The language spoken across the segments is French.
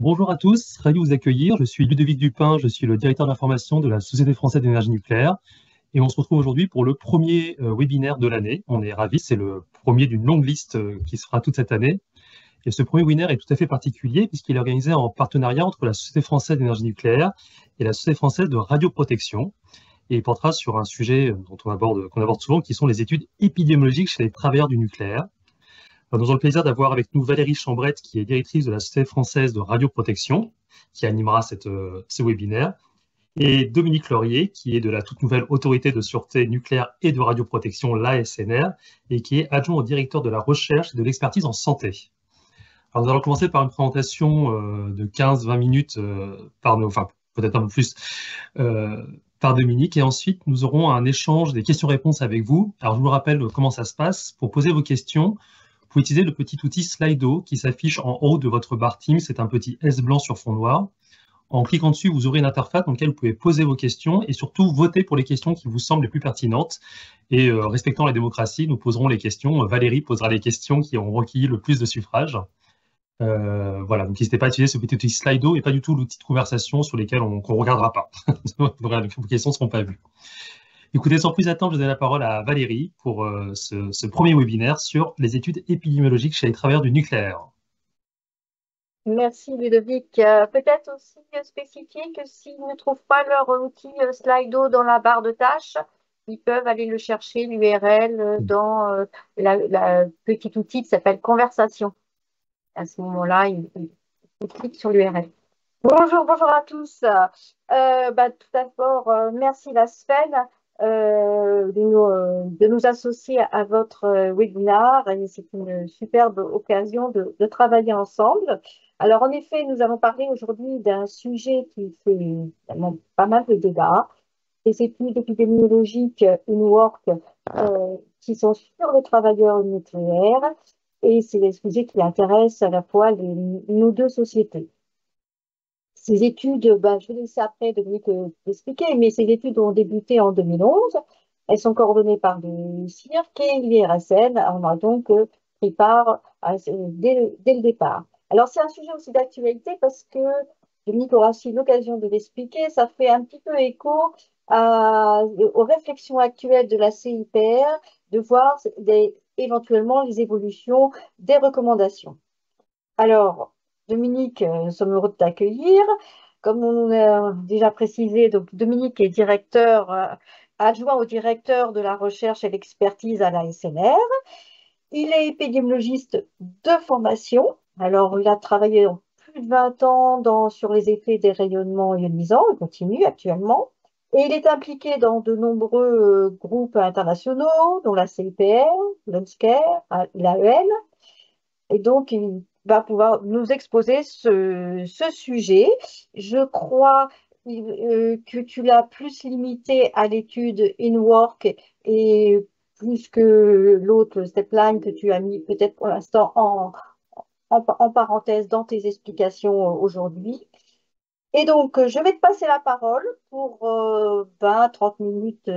Bonjour à tous, ravi de vous accueillir. Je suis Ludovic Dupin, je suis le directeur d'information de la Société française d'énergie nucléaire et on se retrouve aujourd'hui pour le premier webinaire de l'année. On est ravis, c'est le premier d'une longue liste qui se fera toute cette année. Et ce premier webinaire est tout à fait particulier puisqu'il est organisé en partenariat entre la Société française d'énergie nucléaire et la Société française de radioprotection. Et il portera sur un sujet qu'on aborde souvent, qui sont les études épidémiologiques chez les travailleurs du nucléaire. Alors, nous avons le plaisir d'avoir avec nous Valérie Chambrette, qui est directrice de la Société française de radioprotection, qui animera ce webinaire, et Dominique Laurier, qui est de la toute nouvelle Autorité de sûreté nucléaire et de radioprotection, l'ASNR, et qui est adjoint au directeur de la recherche et de l'expertise en santé. Alors, nous allons commencer par une présentation de 15-20 minutes enfin peut-être un peu plus, par Dominique, et ensuite nous aurons un échange des questions-réponses avec vous. Alors, je vous rappelle comment ça se passe. Pour poser vos questions, vous pouvez utiliser le petit outil Slido qui s'affiche en haut de votre barre Teams. C'est un petit S blanc sur fond noir. En cliquant dessus, vous aurez une interface dans laquelle vous pouvez poser vos questions et surtout voter pour les questions qui vous semblent les plus pertinentes. Et respectant la démocratie, nous poserons les questions. Valérie posera les questions qui ont requis le plus de suffrages. Voilà, donc n'hésitez pas à utiliser ce petit outil Slido et pas du tout l'outil de conversation sur lesquels qu'on ne regardera pas. Voilà, vos questions ne seront pas vues. Écoutez, sans plus attendre, je donne la parole à Valérie pour ce premier webinaire sur les études épidémiologiques chez les travailleurs du nucléaire. Merci Ludovic. Peut-être aussi spécifier que s'ils ne trouvent pas leur outil Slido dans la barre de tâches, ils peuvent aller le chercher, l'URL, dans la petit outil qui s'appelle Conversation. À ce moment-là, ils cliquent sur l'URL. Bonjour à tous. Tout d'abord, merci la Sven de nous associer à votre webinaire. Et c'est une superbe occasion de travailler ensemble. Alors, en effet, nous allons parler aujourd'hui d'un sujet qui fait vraiment pas mal de débats, les études épidémiologiques in work qui sont sur les travailleurs nucléaires. Et c'est des sujets qui intéressent à la fois nos deux sociétés. Ces études, je vais laisser après Dominique expliquer, mais ces études ont débuté en 2011. Elles sont coordonnées par le CIRC et l'IRSN. On a donc pris part dès le départ. Alors, c'est un sujet aussi d'actualité parce que Dominique aura aussi l'occasion de l'expliquer. Ça fait un petit peu écho aux réflexions actuelles de la CIPR de voir éventuellement les évolutions des recommandations. Alors, Dominique, nous sommes heureux de t'accueillir. Comme on a déjà précisé, donc Dominique est adjoint au directeur de la recherche et l'expertise à la SNR. Il est épidémiologiste de formation. Alors, il a travaillé plus de 20 ans sur les effets des rayonnements ionisants. Il continue actuellement. Et il est impliqué dans de nombreux groupes internationaux, dont la CIPR, l'UNSCARE, l'AEL. Et donc, il va pouvoir nous exposer ce sujet. Je crois que tu l'as plus limité à l'étude in-work et plus que l'autre stepline que tu as mis peut-être pour l'instant en parenthèse dans tes explications aujourd'hui. Et donc, je vais te passer la parole pour 20-30 minutes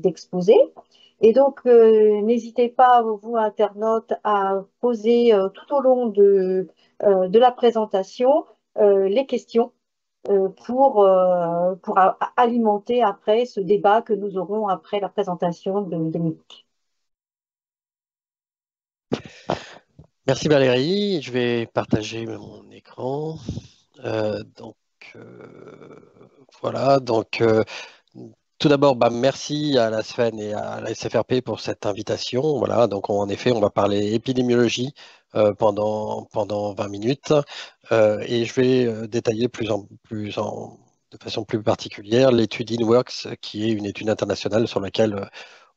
d'exposé. Et donc, n'hésitez pas, vous, internautes, à poser tout au long de la présentation les questions pour alimenter après ce débat que nous aurons après la présentation de Dominique. Merci Valérie, je vais partager mon écran. Donc voilà, tout d'abord, merci à la SFEN et à la SFRP pour cette invitation. Voilà, donc en effet, on va parler épidémiologie pendant 20 minutes et je vais détailler de façon plus particulière l'étude InWorks, qui est une étude internationale sur laquelle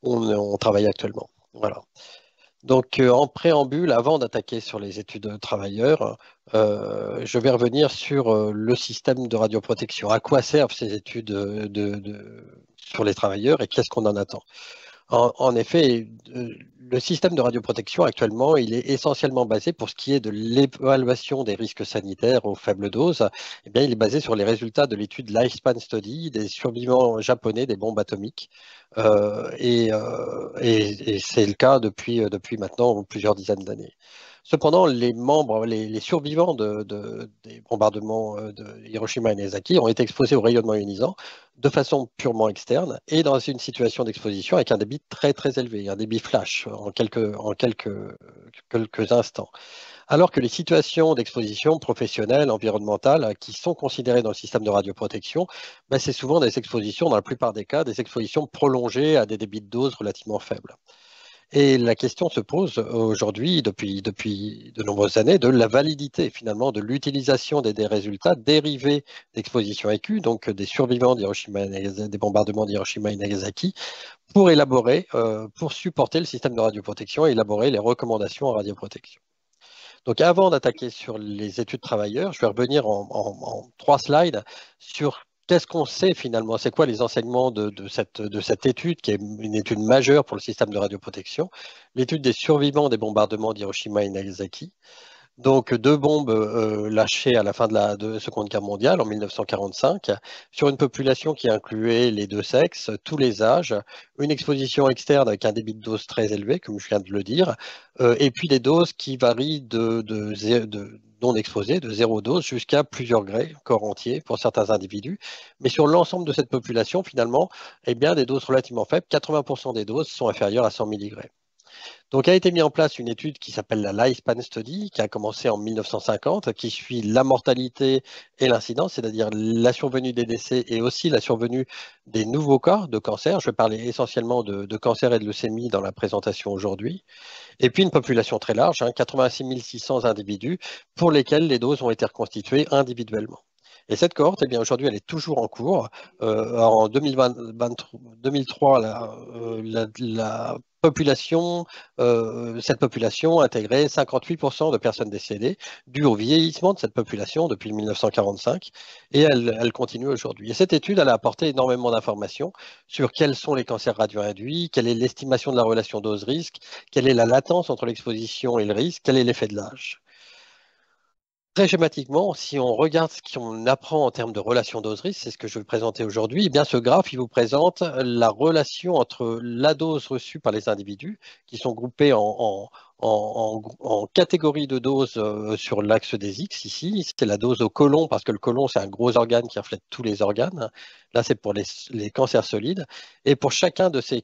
on travaille actuellement. Voilà. Donc, en préambule, avant d'attaquer sur les études travailleurs, je vais revenir sur le système de radioprotection. À quoi servent ces études sur les travailleurs et qu'est-ce qu'on en attend? En effet, le système de radioprotection actuellement, il est essentiellement basé pour ce qui est de l'évaluation des risques sanitaires aux faibles doses. Eh bien, il est basé sur les résultats de l'étude Lifespan Study des survivants japonais des bombes atomiques. Et c'est le cas depuis maintenant plusieurs dizaines d'années. Cependant, les survivants des bombardements de Hiroshima et Nagasaki ont été exposés au rayonnement ionisant de façon purement externe et dans une situation d'exposition avec un débit très très élevé, un débit flash en quelques instants. Alors que les situations d'exposition professionnelle, environnementale, qui sont considérées dans le système de radioprotection, ben, c'est souvent des expositions, dans la plupart des cas, des expositions prolongées à des débits de dose relativement faibles. Et la question se pose aujourd'hui, depuis de nombreuses années, de la validité finalement de l'utilisation des résultats dérivés d'expositions aiguës, donc des survivants des bombardements d'Hiroshima et Nagasaki, pour élaborer, pour supporter le système de radioprotection et élaborer les recommandations en radioprotection. Donc avant d'attaquer sur les études travailleurs, je vais revenir en 3 slides sur qu'est-ce qu'on sait finalement, c'est quoi les enseignements de cette étude, qui est une étude majeure pour le système de radioprotection, l'étude des survivants des bombardements d'Hiroshima et Nagasaki. Donc 2 bombes lâchées à la fin de la Seconde Guerre mondiale en 1945 sur une population qui incluait les 2 sexes, tous les âges, une exposition externe avec un débit de dose très élevé, comme je viens de le dire, et puis des doses qui varient de non exposées, de 0 dose jusqu'à plusieurs grés, corps entier pour certains individus. Mais sur l'ensemble de cette population, finalement, eh bien, des doses relativement faibles, 80% des doses sont inférieures à 100 mg. Donc a été mis en place une étude qui s'appelle la Lifespan Study, qui a commencé en 1950, qui suit la mortalité et l'incidence, c'est-à-dire la survenue des décès et aussi la survenue des nouveaux cas de cancer. Je vais parler essentiellement de cancer et de leucémie dans la présentation aujourd'hui. Et puis une population très large, 86 600 individus, pour lesquels les doses ont été reconstituées individuellement. Et cette cohorte, eh bien, aujourd'hui, elle est toujours en cours. En 2003, la population, cette population intégrait 58% de personnes décédées, dû au vieillissement de cette population depuis 1945, et elle continue aujourd'hui. Et cette étude, elle a apporté énormément d'informations sur quels sont les cancers radio-induits, quelle est l'estimation de la relation dose-risque, quelle est la latence entre l'exposition et le risque, quel est l'effet de l'âge. Très schématiquement, si on regarde ce qu'on apprend en termes de relation dose-risque, c'est ce que je vais présenter aujourd'hui, eh bien ce graphe, il vous présente la relation entre la dose reçue par les individus, qui sont groupés en catégories de doses sur l'axe des X ici. C'est la dose au côlon, parce que le côlon, c'est un gros organe qui reflète tous les organes. Là, c'est pour les cancers solides. Et pour chacun de ces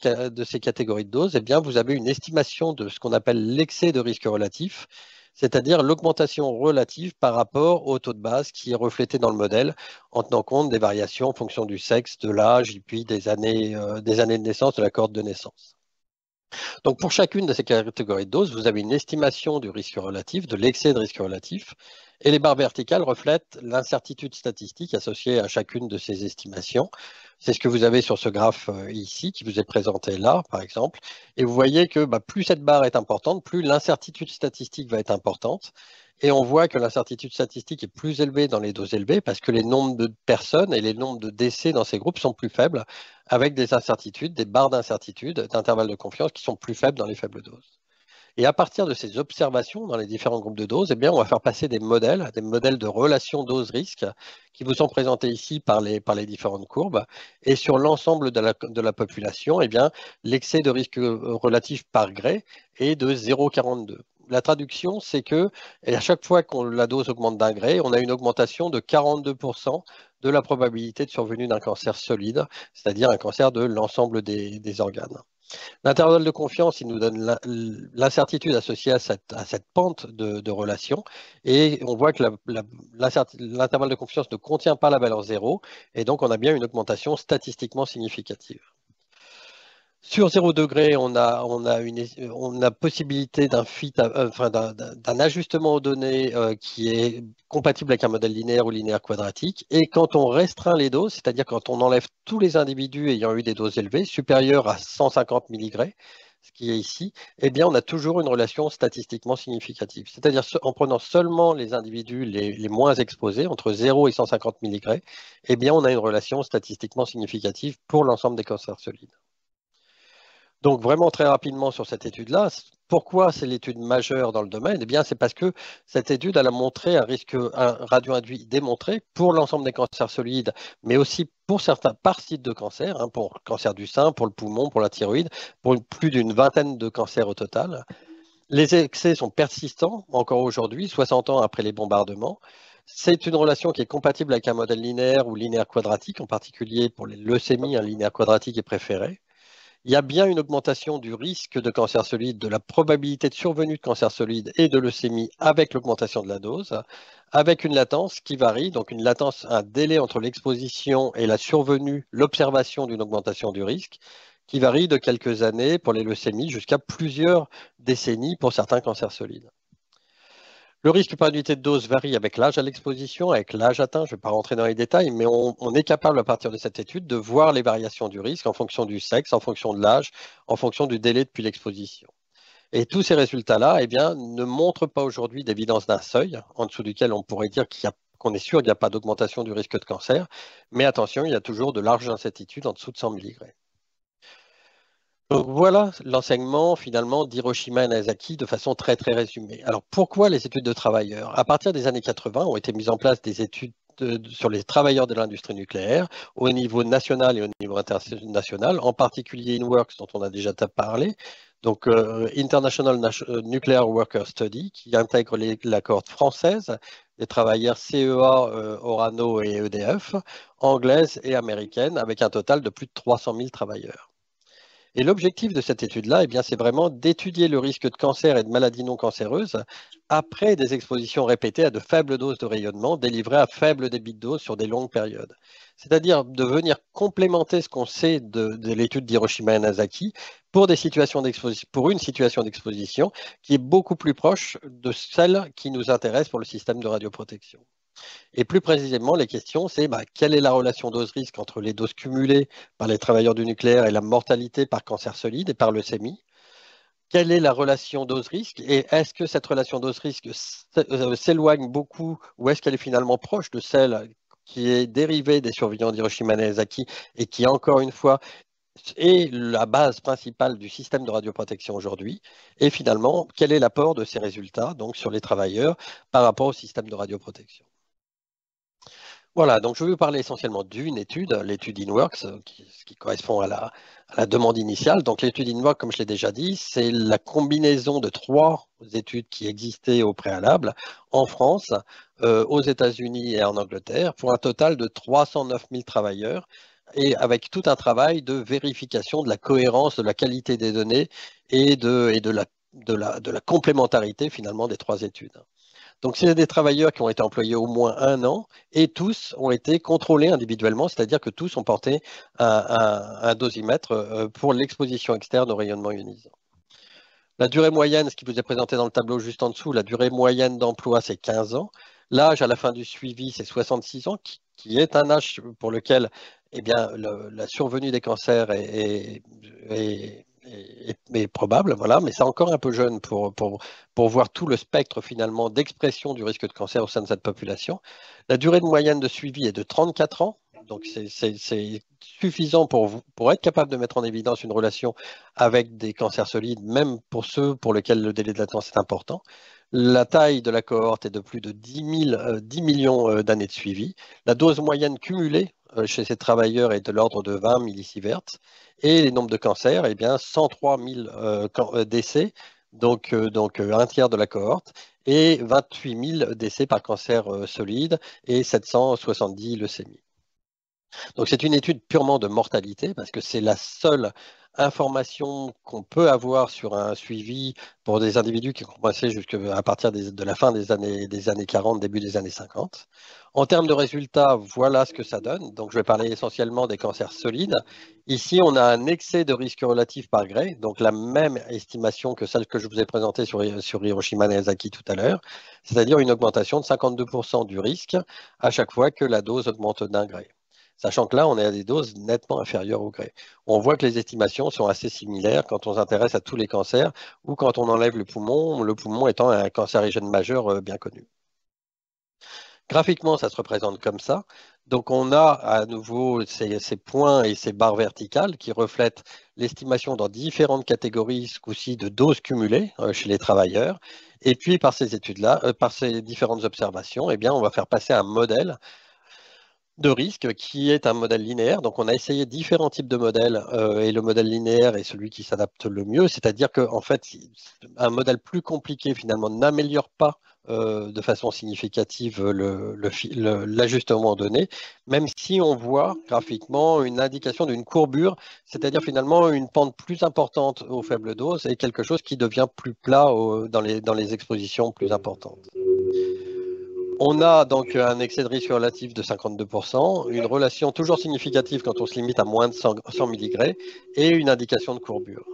catégories de doses, eh bien, vous avez une estimation de ce qu'on appelle l'excès de risque relatif, c'est-à-dire l'augmentation relative par rapport au taux de base qui est reflété dans le modèle en tenant compte des variations en fonction du sexe, de l'âge et puis des années de naissance, de la cohorte de naissance. Donc pour chacune de ces catégories de doses, vous avez une estimation du risque relatif, de l'excès de risque relatif, et les barres verticales reflètent l'incertitude statistique associée à chacune de ces estimations. C'est ce que vous avez sur ce graphe ici, qui vous est présenté là, par exemple. Et vous voyez que plus cette barre est importante, plus l'incertitude statistique va être importante. Et on voit que l'incertitude statistique est plus élevée dans les doses élevées parce que les nombres de personnes et les nombres de décès dans ces groupes sont plus faibles, avec des incertitudes, des barres d'incertitude, d'intervalles de confiance qui sont plus faibles dans les faibles doses. Et à partir de ces observations dans les différents groupes de doses, eh bien, on va faire passer des modèles de relation dose-risque qui vous sont présentés ici par les différentes courbes. Et sur l'ensemble de la population, eh bien, l'excès de risque relatif par gré est de 0,42. La traduction, c'est que à chaque fois que la dose augmente d'un gré, on a une augmentation de 42% de la probabilité de survenue d'un cancer solide, c'est-à-dire un cancer de l'ensemble des organes. L'intervalle de confiance, il nous donne l'incertitude associée à cette pente de relation. Et on voit que l'intervalle de confiance ne contient pas la valeur 0. Et donc, on a bien une augmentation statistiquement significative. Sur 0 degré, on a possibilité d'un ajustement aux données qui est compatible avec un modèle linéaire ou linéaire quadratique. Et quand on restreint les doses, c'est-à-dire quand on enlève tous les individus ayant eu des doses élevées, supérieures à 150 mg, ce qui est ici, eh bien, on a toujours une relation statistiquement significative. C'est-à-dire en prenant seulement les individus les moins exposés, entre 0 et 150 mg, eh bien, on a une relation statistiquement significative pour l'ensemble des cancers solides. Donc vraiment très rapidement sur cette étude-là, pourquoi c'est l'étude majeure dans le domaine? Eh bien, c'est parce que cette étude elle a montré un risque radio-induit démontré pour l'ensemble des cancers solides, mais aussi pour certains par site de cancer, pour le cancer du sein, pour le poumon, pour la thyroïde, pour plus d'une vingtaine de cancers au total. Les excès sont persistants encore aujourd'hui, 60 ans après les bombardements. C'est une relation qui est compatible avec un modèle linéaire ou linéaire quadratique, en particulier pour les leucémies, un linéaire quadratique est préféré. Il y a bien une augmentation du risque de cancer solide, de la probabilité de survenue de cancer solide et de leucémie avec l'augmentation de la dose, avec une latence qui varie, donc une latence, un délai entre l'exposition et la survenue, l'observation d'une augmentation du risque, qui varie de quelques années pour les leucémies jusqu'à plusieurs décennies pour certains cancers solides. Le risque par unité de dose varie avec l'âge à l'exposition, avec l'âge atteint. Je ne vais pas rentrer dans les détails, mais on est capable à partir de cette étude de voir les variations du risque en fonction du sexe, en fonction de l'âge, en fonction du délai depuis l'exposition. Et tous ces résultats-là, eh bien, ne montrent pas aujourd'hui d'évidence d'un seuil en dessous duquel on pourrait dire qu'on est sûr qu'il n'y a pas d'augmentation du risque de cancer. Mais attention, il y a toujours de larges incertitudes en dessous de 100 mg. Donc voilà l'enseignement finalement d'Hiroshima et Nagasaki de façon très très résumée. Alors pourquoi les études de travailleurs? À partir des années 80 ont été mises en place des études sur les travailleurs de l'industrie nucléaire au niveau national et au niveau international, en particulier INWORKS dont on a déjà parlé, donc International Nuclear Worker Study qui intègre la cohorte française, les travailleurs CEA, Orano et EDF, anglaise et américaine, avec un total de plus de 300 000 travailleurs. Et l'objectif de cette étude-là, eh bien, c'est vraiment d'étudier le risque de cancer et de maladies non cancéreuses après des expositions répétées à de faibles doses de rayonnement délivrées à faible débit de dose sur des longues périodes. C'est-à-dire de venir complémenter ce qu'on sait de l'étude d'Hiroshima et Nagasaki pour une situation d'exposition qui est beaucoup plus proche de celle qui nous intéresse pour le système de radioprotection. Et plus précisément, les questions, c'est quelle est la relation dose-risque entre les doses cumulées par les travailleurs du nucléaire et la mortalité par cancer solide et par leucémie? Quelle est la relation dose-risque et est-ce que cette relation dose-risque s'éloigne beaucoup ou est-ce qu'elle est finalement proche de celle qui est dérivée des survivants d'Hiroshima et Nagasaki et qui, encore une fois, est la base principale du système de radioprotection aujourd'hui? Et finalement, quel est l'apport de ces résultats donc, sur les travailleurs par rapport au système de radioprotection? Voilà, donc je vais vous parler essentiellement d'une étude, l'étude INWORKS, qui correspond à la demande initiale. Donc l'étude INWORKS, comme je l'ai déjà dit, c'est la combinaison de 3 études qui existaient au préalable en France, aux États-Unis et en Angleterre, pour un total de 309 000 travailleurs, et avec tout un travail de vérification de la cohérence, de la qualité des données et de la complémentarité finalement des 3 études. Donc, c'est des travailleurs qui ont été employés au moins 1 an et tous ont été contrôlés individuellement, c'est-à-dire que tous ont porté un dosimètre pour l'exposition externe au rayonnement ionisant. La durée moyenne, ce qui vous est présenté dans le tableau juste en dessous, la durée moyenne d'emploi, c'est 15 ans. L'âge à la fin du suivi, c'est 66 ans, qui est un âge pour lequel eh bien, la survenue des cancers est probable, voilà, mais c'est encore un peu jeune pour voir tout le spectre finalement d'expression du risque de cancer au sein de cette population. La durée de moyenne de suivi est de 34 ans, donc c'est suffisant pour être capable de mettre en évidence une relation avec des cancers solides, même pour ceux pour lesquels le délai de latence est important. La taille de la cohorte est de plus de 10 millions d'années de suivi. La dose moyenne cumulée chez ces travailleurs est de l'ordre de 20 millisieverts. Et les nombres de cancers, eh bien, 103 000 décès, donc un tiers de la cohorte, et 28 000 décès par cancer solide et 770 leucémies. Donc c'est une étude purement de mortalité parce que c'est la seule information qu'on peut avoir sur un suivi pour des individus qui ont commencé jusqu'à partir de la fin des années 40, début des années 50. En termes de résultats, voilà ce que ça donne. Donc je vais parler essentiellement des cancers solides. Ici, on a un excès de risque relatif par Gray, donc la même estimation que celle que je vous ai présentée sur Hiroshima et Nagasaki tout à l'heure, c'est-à-dire une augmentation de 52% du risque à chaque fois que la dose augmente d'1 Gray. Sachant que là, on est à des doses nettement inférieures au Gray. On voit que les estimations sont assez similaires quand on s'intéresse à tous les cancers ou quand on enlève le poumon étant un cancérigène majeur bien connu. Graphiquement, ça se représente comme ça. Donc, on a à nouveau ces points et ces barres verticales qui reflètent l'estimation dans différentes catégories, ce coup-ci de doses cumulées chez les travailleurs. Et puis, par ces études-là, par ces différentes observations, eh bien, on va faire passer un modèle de risque qui est un modèle linéaire. Donc, on a essayé différents types de modèles et le modèle linéaire est celui qui s'adapte le mieux. C'est-à-dire qu'en fait, un modèle plus compliqué finalement n'améliore pas de façon significative l'ajustement donné, même si on voit graphiquement une indication d'une courbure, c'est-à-dire finalement une pente plus importante aux faibles doses et quelque chose qui devient plus plat dans les expositions plus importantes. On a donc un excès de risque relatif de 52%, une relation toujours significative quand on se limite à moins de 100 mg et une indication de courbure.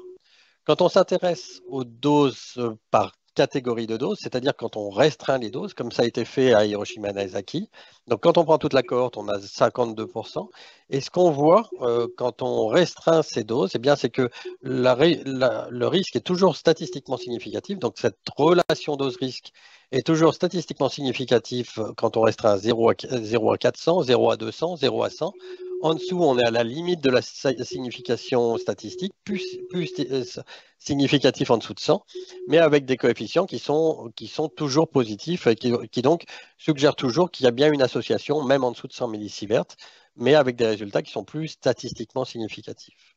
Quand on s'intéresse aux doses par catégorie de doses, c'est-à-dire quand on restreint les doses, comme ça a été fait à Hiroshima et Nagasaki, donc quand on prend toute la cohorte, on a 52%. Et ce qu'on voit quand on restreint ces doses, eh bien, c'est que le risque est toujours statistiquement significatif. Donc cette relation dose-risque est toujours statistiquement significatif quand on restreint 0 à 400, 0 à 200, 0 à 100. En dessous, on est à la limite de la signification statistique, plus significatif en dessous de 100, mais avec des coefficients qui sont toujours positifs et qui donc suggèrent toujours qu'il y a bien une association, même en dessous de 100 millisieverts, mais avec des résultats qui sont plus statistiquement significatifs.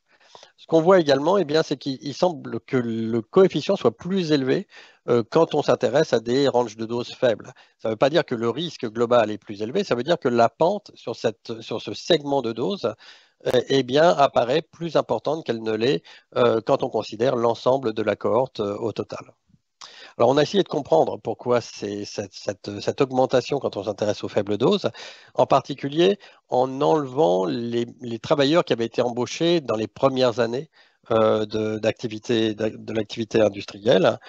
Ce qu'on voit également, eh bien, c'est qu'il semble que le coefficient soit plus élevé quand on s'intéresse à des ranges de doses faibles. Ça ne veut pas dire que le risque global est plus élevé, ça veut dire que la pente sur ce segment de dose eh bien, apparaît plus importante qu'elle ne l'est quand on considère l'ensemble de la cohorte au total. Alors, on a essayé de comprendre pourquoi c'est cette augmentation quand on s'intéresse aux faibles doses, en particulier en enlevant les travailleurs qui avaient été embauchés dans les premières années de l'activité industrielle.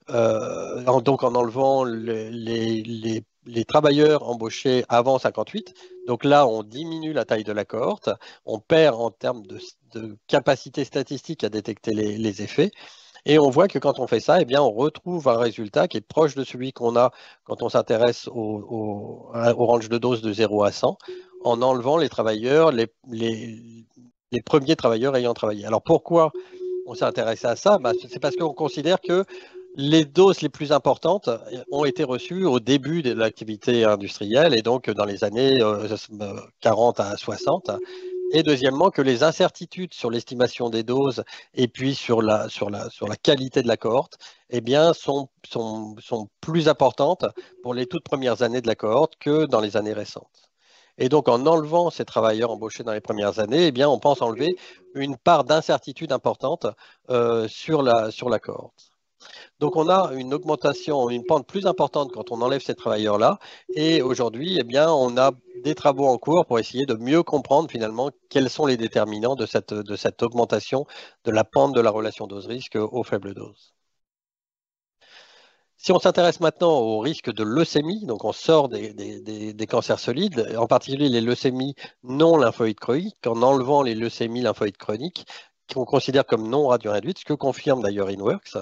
Donc en enlevant les travailleurs embauchés avant 58. Donc là, on diminue la taille de la cohorte, on perd en termes de capacité statistique à détecter les effets. Et on voit que quand on fait ça, eh bien, on retrouve un résultat qui est proche de celui qu'on a quand on s'intéresse au range de dose de 0 à 100, en enlevant les travailleurs, les premiers travailleurs ayant travaillé. Alors pourquoi on s'est intéressé à ça? C'est parce qu'on considère que les doses les plus importantes ont été reçues au début de l'activité industrielle et donc dans les années 40 à 60. Et deuxièmement, que les incertitudes sur l'estimation des doses et puis sur la qualité de la cohorte eh bien, sont plus importantes pour les toutes premières années de la cohorte que dans les années récentes. Et donc, en enlevant ces travailleurs embauchés dans les premières années, eh bien, on pense enlever une part d'incertitude importante sur la cohorte. Donc, on a une augmentation, une pente plus importante quand on enlève ces travailleurs-là. Et aujourd'hui, eh bien, on a des travaux en cours pour essayer de mieux comprendre finalement quels sont les déterminants de cette augmentation de la pente de la relation dose-risque aux faibles doses. Si on s'intéresse maintenant au risque de leucémie, donc on sort des cancers solides, en particulier les leucémies non lymphoïdes chroniques, en enlevant les leucémies lymphoïdes chroniques, qu'on considère comme non radioinduites, ce que confirme d'ailleurs INWORKS,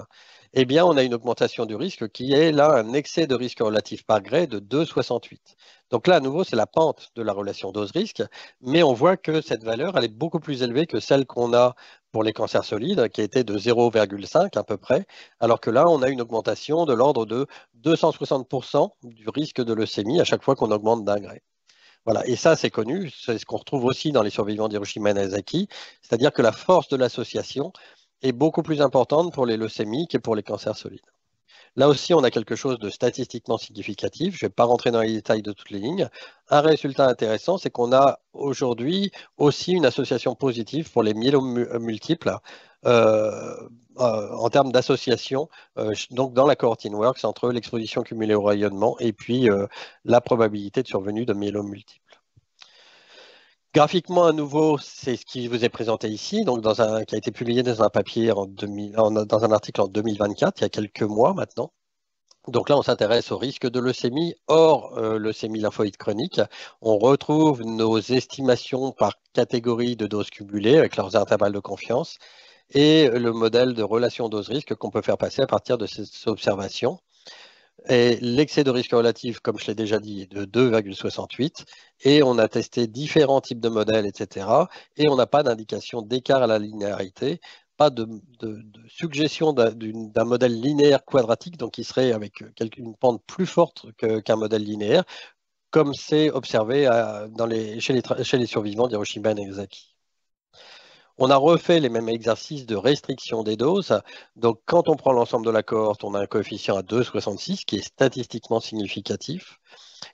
eh bien, on a une augmentation du risque qui est là un excès de risque relatif par gré de 2,68. Donc là, à nouveau, c'est la pente de la relation dose-risque, mais on voit que cette valeur, elle est beaucoup plus élevée que celle qu'on a pour les cancers solides, qui était de 0,5 à peu près, alors que là, on a une augmentation de l'ordre de 260% du risque de leucémie à chaque fois qu'on augmente d'un gré. Voilà, et ça, c'est connu, c'est ce qu'on retrouve aussi dans les survivants d'Hiroshima et Nagasaki, c'est-à-dire que la force de l'association est beaucoup plus importante pour les leucémies que pour les cancers solides. Là aussi, on a quelque chose de statistiquement significatif. Je ne vais pas rentrer dans les détails de toutes les lignes. Un résultat intéressant, c'est qu'on a aujourd'hui aussi une association positive pour les myélomes multiples en termes d'association, donc dans la cohorte INWORKS, entre l'exposition cumulée au rayonnement et puis la probabilité de survenue de myélomes multiples. Graphiquement, à nouveau, c'est ce qui vous est présenté ici, donc qui a été publié dans un papier dans un article en 2024, il y a quelques mois maintenant. Donc là, on s'intéresse au risque de leucémie hors leucémie lymphoïde chronique. On retrouve nos estimations par catégorie de doses cumulées avec leurs intervalles de confiance et le modèle de relation dose-risque qu'on peut faire passer à partir de ces observations. Et l'excès de risque relatif, comme je l'ai déjà dit, est de 2,68. Et on a testé différents types de modèles, etc. Et on n'a pas d'indication d'écart à la linéarité, pas de suggestion d'un modèle linéaire quadratique, donc qui serait avec une pente plus forte qu'un modèle linéaire, comme c'est observé chez les survivants d'Hiroshima et Nagasaki. On a refait les mêmes exercices de restriction des doses. Donc, quand on prend l'ensemble de la cohorte, on a un coefficient à 2,66 qui est statistiquement significatif.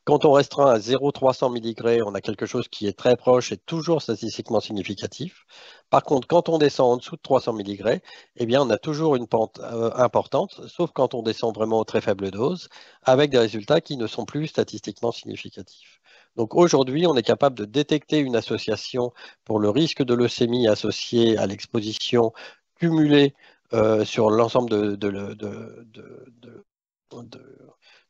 Quand on restreint à 0,300 mg, on a quelque chose qui est très proche et toujours statistiquement significatif. Par contre, quand on descend en dessous de 300 mg, eh bien, on a toujours une pente importante, sauf quand on descend vraiment aux très faibles doses, avec des résultats qui ne sont plus statistiquement significatifs. Donc aujourd'hui, on est capable de détecter une association pour le risque de leucémie associé à l'exposition cumulée sur l'ensemble de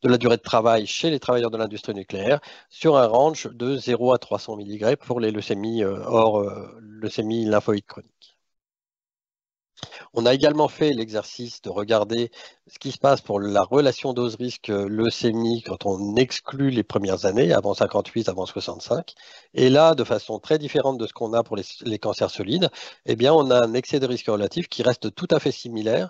la durée de travail chez les travailleurs de l'industrie nucléaire sur un range de 0 à 300 mg pour les leucémies hors leucémie lymphoïde chronique. On a également fait l'exercice de regarder ce qui se passe pour la relation dose-risque leucémie quand on exclut les premières années, avant 58, avant 65. Et là, de façon très différente de ce qu'on a pour les cancers solides, eh bien, on a un excès de risque relatif qui reste tout à fait similaire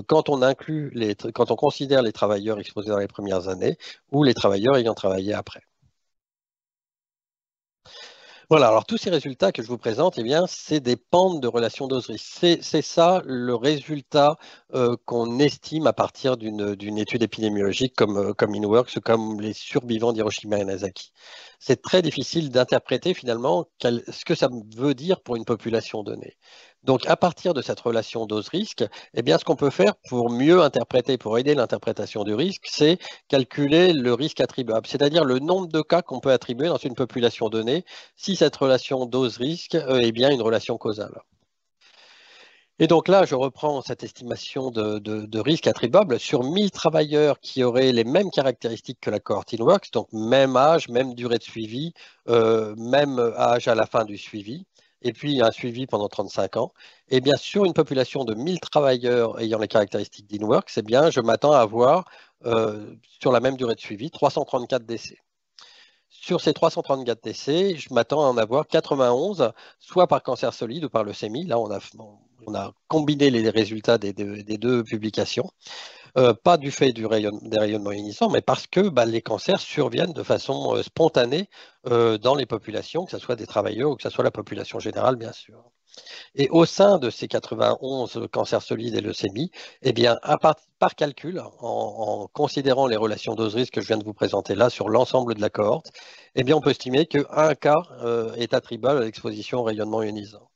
quand on considère les travailleurs exposés dans les premières années ou les travailleurs ayant travaillé après. Voilà, alors tous ces résultats que je vous présente, eh bien, c'est des pentes de relation dose-risque. C'est ça le résultat qu'on estime à partir d'une étude épidémiologique comme INWORKS, comme les survivants d'Hiroshima et Nagasaki. C'est très difficile d'interpréter finalement ce que ça veut dire pour une population donnée. Donc, à partir de cette relation dose-risque, eh bien, ce qu'on peut faire pour mieux interpréter, pour aider l'interprétation du risque, c'est calculer le risque attribuable, c'est-à-dire le nombre de cas qu'on peut attribuer dans une population donnée si cette relation dose-risque est bien une relation causale. Et donc là, je reprends cette estimation de risque attribuable sur 1000 travailleurs qui auraient les mêmes caractéristiques que la cohorte INWORKS, donc même âge, même durée de suivi, même âge à la fin du suivi, et puis un suivi pendant 35 ans. Et bien sur une population de 1000 travailleurs ayant les caractéristiques d'INWORKS, eh bien je m'attends à avoir, sur la même durée de suivi, 334 décès. Sur ces 334 décès, je m'attends à en avoir 91, soit par cancer solide ou par leucémie. Là, on a combiné les résultats des deux publications. Pas du fait des rayonnements ionisants, mais parce que les cancers surviennent de façon spontanée dans les populations, que ce soit des travailleurs ou que ce soit la population générale, bien sûr. Et au sein de ces 91 cancers solides et leucémies, eh bien, par calcul, en considérant les relations dose-risque que je viens de vous présenter là sur l'ensemble de la cohorte, eh bien, on peut estimer qu'un cas est attribuable à l'exposition au rayonnement ionisant.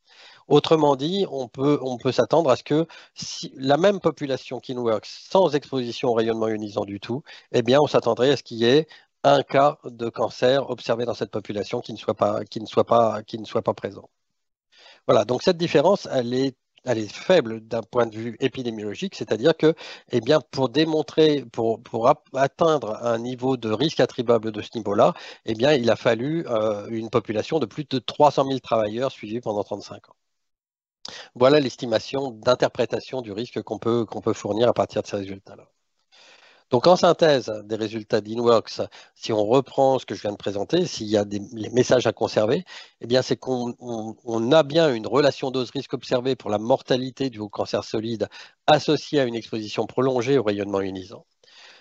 Autrement dit, on peut s'attendre à ce que si la même population qu'INWORKS sans exposition au rayonnement ionisant du tout, eh bien, on s'attendrait à ce qu'il y ait un cas de cancer observé dans cette population qui ne soit pas présent. Voilà, donc cette différence, elle est faible d'un point de vue épidémiologique, c'est-à-dire que, eh bien, pour atteindre un niveau de risque attribuable de ce niveau-là, eh bien, il a fallu une population de plus de 300 000 travailleurs suivis pendant 35 ans. Voilà l'estimation d'interprétation du risque qu'on peut fournir à partir de ces résultats-là. Donc, en synthèse des résultats d'INWORKS, si on reprend ce que je viens de présenter, s'il y a les messages à conserver, eh bien, c'est qu'on a bien une relation dose-risque observée pour la mortalité due au cancer solide associée à une exposition prolongée au rayonnement ionisant.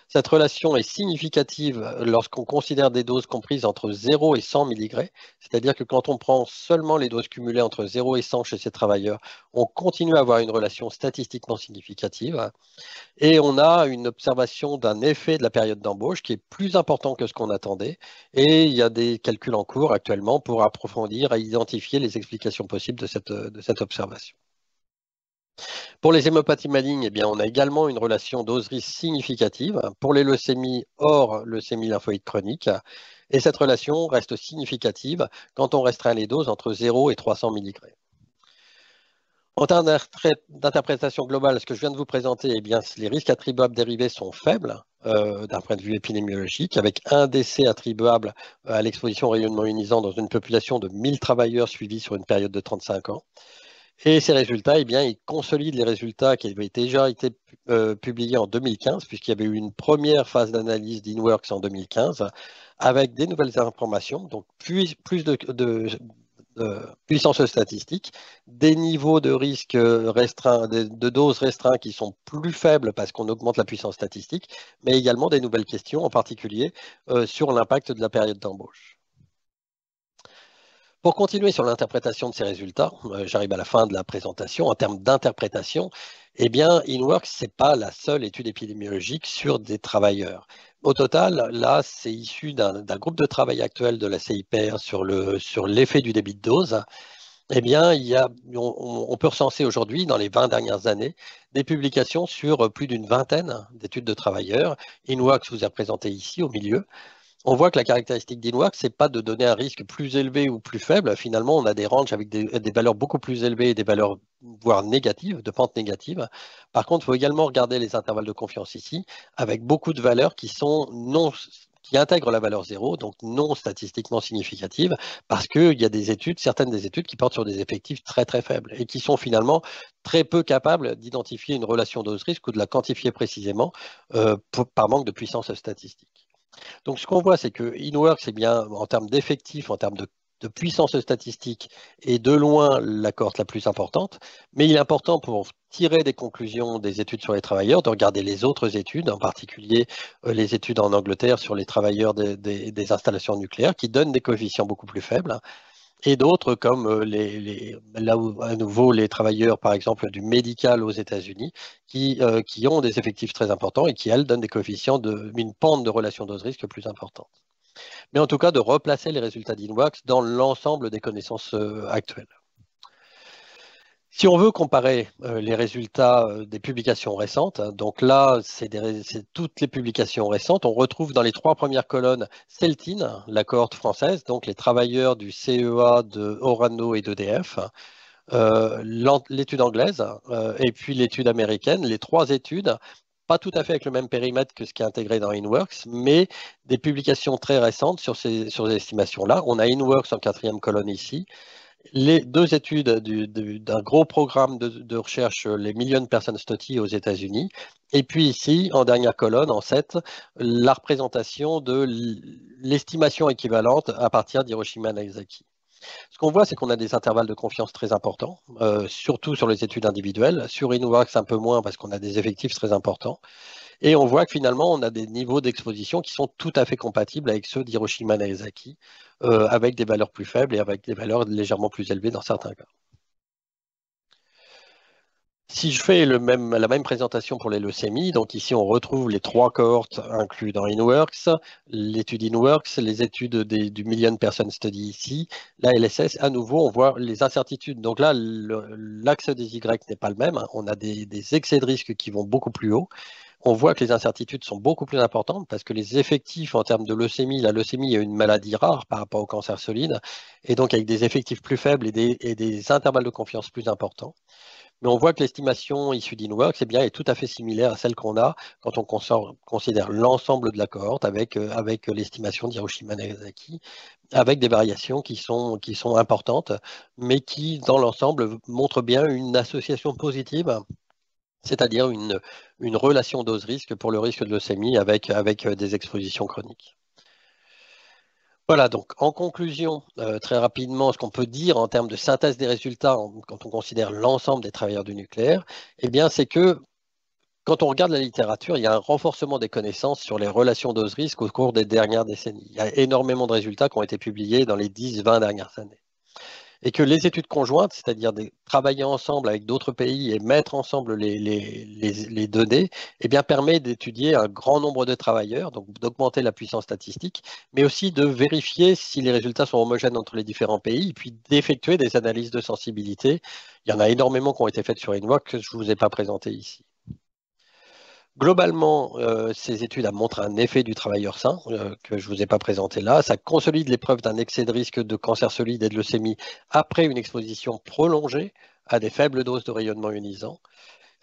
Cette relation est significative lorsqu'on considère des doses comprises entre 0 et 100 mg, c'est-à-dire que quand on prend seulement les doses cumulées entre 0 et 100 chez ces travailleurs, on continue à avoir une relation statistiquement significative. Et on a une observation d'un effet de la période d'embauche qui est plus important que ce qu'on attendait. Et il y a des calculs en cours actuellement pour approfondir et identifier les explications possibles de cette observation. Pour les hémopathies malignes, eh bien, on a également une relation dose-risque significative pour les leucémies hors leucémie lymphoïde chronique. Et cette relation reste significative quand on restreint les doses entre 0 et 300 mg. En termes d'interprétation globale, ce que je viens de vous présenter, eh bien, les risques attribuables dérivés sont faibles d'un point de vue épidémiologique, avec un décès attribuable à l'exposition au rayonnement ionisant dans une population de 1000 travailleurs suivis sur une période de 35 ans. Et ces résultats, eh bien, ils consolident les résultats qui avaient déjà été publiés en 2015, puisqu'il y avait eu une première phase d'analyse d'INWORKS en 2015, avec des nouvelles informations, donc plus puissance statistique, des niveaux de risque restreints, de doses restreints qui sont plus faibles parce qu'on augmente la puissance statistique, mais également des nouvelles questions, en particulier sur l'impact de la période d'embauche. Pour continuer sur l'interprétation de ces résultats, j'arrive à la fin de la présentation. En termes d'interprétation, eh bien, InWorks, ce n'est pas la seule étude épidémiologique sur des travailleurs. Au total, là, c'est issu d'un groupe de travail actuel de la CIPR sur l'effet du débit de dose. Eh bien, on peut recenser aujourd'hui, dans les 20 dernières années, des publications sur plus d'une vingtaine d'études de travailleurs. InWorks vous a présenté ici, au milieu. On voit que la caractéristique d'InWorks, ce n'est pas de donner un risque plus élevé ou plus faible. Finalement, on a des ranges avec des valeurs beaucoup plus élevées et des valeurs voire négatives, de pente négative. Par contre, il faut également regarder les intervalles de confiance ici, avec beaucoup de valeurs qui intègrent la valeur 0, donc non statistiquement significatives, parce qu'il y a certaines des études qui portent sur des effectifs très très faibles et qui sont finalement très peu capables d'identifier une relation dose-risque ou de la quantifier précisément par manque de puissance statistique. Donc, ce qu'on voit, c'est que InWorks, bien, en termes d'effectifs, en termes de puissance statistique, est de loin la cohorte la plus importante. Mais il est important pour tirer des conclusions des études sur les travailleurs, de regarder les autres études, en particulier les études en Angleterre sur les travailleurs des installations nucléaires, qui donnent des coefficients beaucoup plus faibles. Et d'autres comme là où à nouveau les travailleurs par exemple du médical aux États-Unis qui ont des effectifs très importants et qui elles donnent des coefficients une pente de relation dose-risque plus importante. Mais en tout cas de replacer les résultats d'InWorks dans l'ensemble des connaissances actuelles. Si on veut comparer les résultats des publications récentes, donc là, c'est toutes les publications récentes, on retrouve dans les 3 premières colonnes Celtine, la cohorte française, donc les travailleurs du CEA, de Orano et d'EDF, l'étude anglaise et puis l'étude américaine, les 3 études, pas tout à fait avec le même périmètre que ce qui est intégré dans InWorks, mais des publications très récentes sur ces estimations-là. On a InWorks en 4e colonne ici. Les 2 études d'un gros programme de recherche, les Million Person Study aux États-Unis. Et puis ici, en dernière colonne, en 7, la représentation de l'estimation équivalente à partir d'Hiroshima et Nagasaki. Ce qu'on voit, c'est qu'on a des intervalles de confiance très importants, surtout sur les études individuelles. Sur InWorks, un peu moins parce qu'on a des effectifs très importants. Et on voit que finalement, on a des niveaux d'exposition qui sont tout à fait compatibles avec ceux d'Hiroshima et Nagasaki, avec des valeurs plus faibles et avec des valeurs légèrement plus élevées dans certains cas. Si je fais la même présentation pour les leucémies, donc ici on retrouve les 3 cohortes inclus dans InWorks, l'étude InWorks, les études du Million Person Study ici, la LSS, à nouveau on voit les incertitudes. Donc là, l'axe des Y n'est pas le même, on a des excès de risque qui vont beaucoup plus haut. On voit que les incertitudes sont beaucoup plus importantes parce que les effectifs en termes de leucémie, la leucémie est une maladie rare par rapport au cancer solide, et donc avec des effectifs plus faibles et des intervalles de confiance plus importants. Mais on voit que l'estimation issue d'InWorks est tout à fait similaire à celle qu'on a quand on considère l'ensemble de la cohorte avec l'estimation d'Hiroshima Nagasaki, avec des variations qui sont importantes, mais qui, dans l'ensemble, montrent bien une association positive, c'est-à-dire une relation dose-risque pour le risque de leucémie avec des expositions chroniques. Voilà, donc en conclusion, très rapidement, ce qu'on peut dire en termes de synthèse des résultats quand on considère l'ensemble des travailleurs du nucléaire, c'est que quand on regarde la littérature, il y a un renforcement des connaissances sur les relations dose-risque au cours des dernières décennies. Il y a énormément de résultats qui ont été publiés dans les 10-20 dernières années. Et que les études conjointes, c'est-à-dire travailler ensemble avec d'autres pays et mettre ensemble les données, permet d'étudier un grand nombre de travailleurs, donc d'augmenter la puissance statistique, mais aussi de vérifier si les résultats sont homogènes entre les différents pays, et puis d'effectuer des analyses de sensibilité. Il y en a énormément qui ont été faites sur InWorks que je ne vous ai pas présenté ici. Globalement, ces études montrent un effet du travailleur sain que je ne vous ai pas présenté là. Ça consolide les preuves d'un excès de risque de cancer solide et de leucémie après une exposition prolongée à des faibles doses de rayonnement ionisant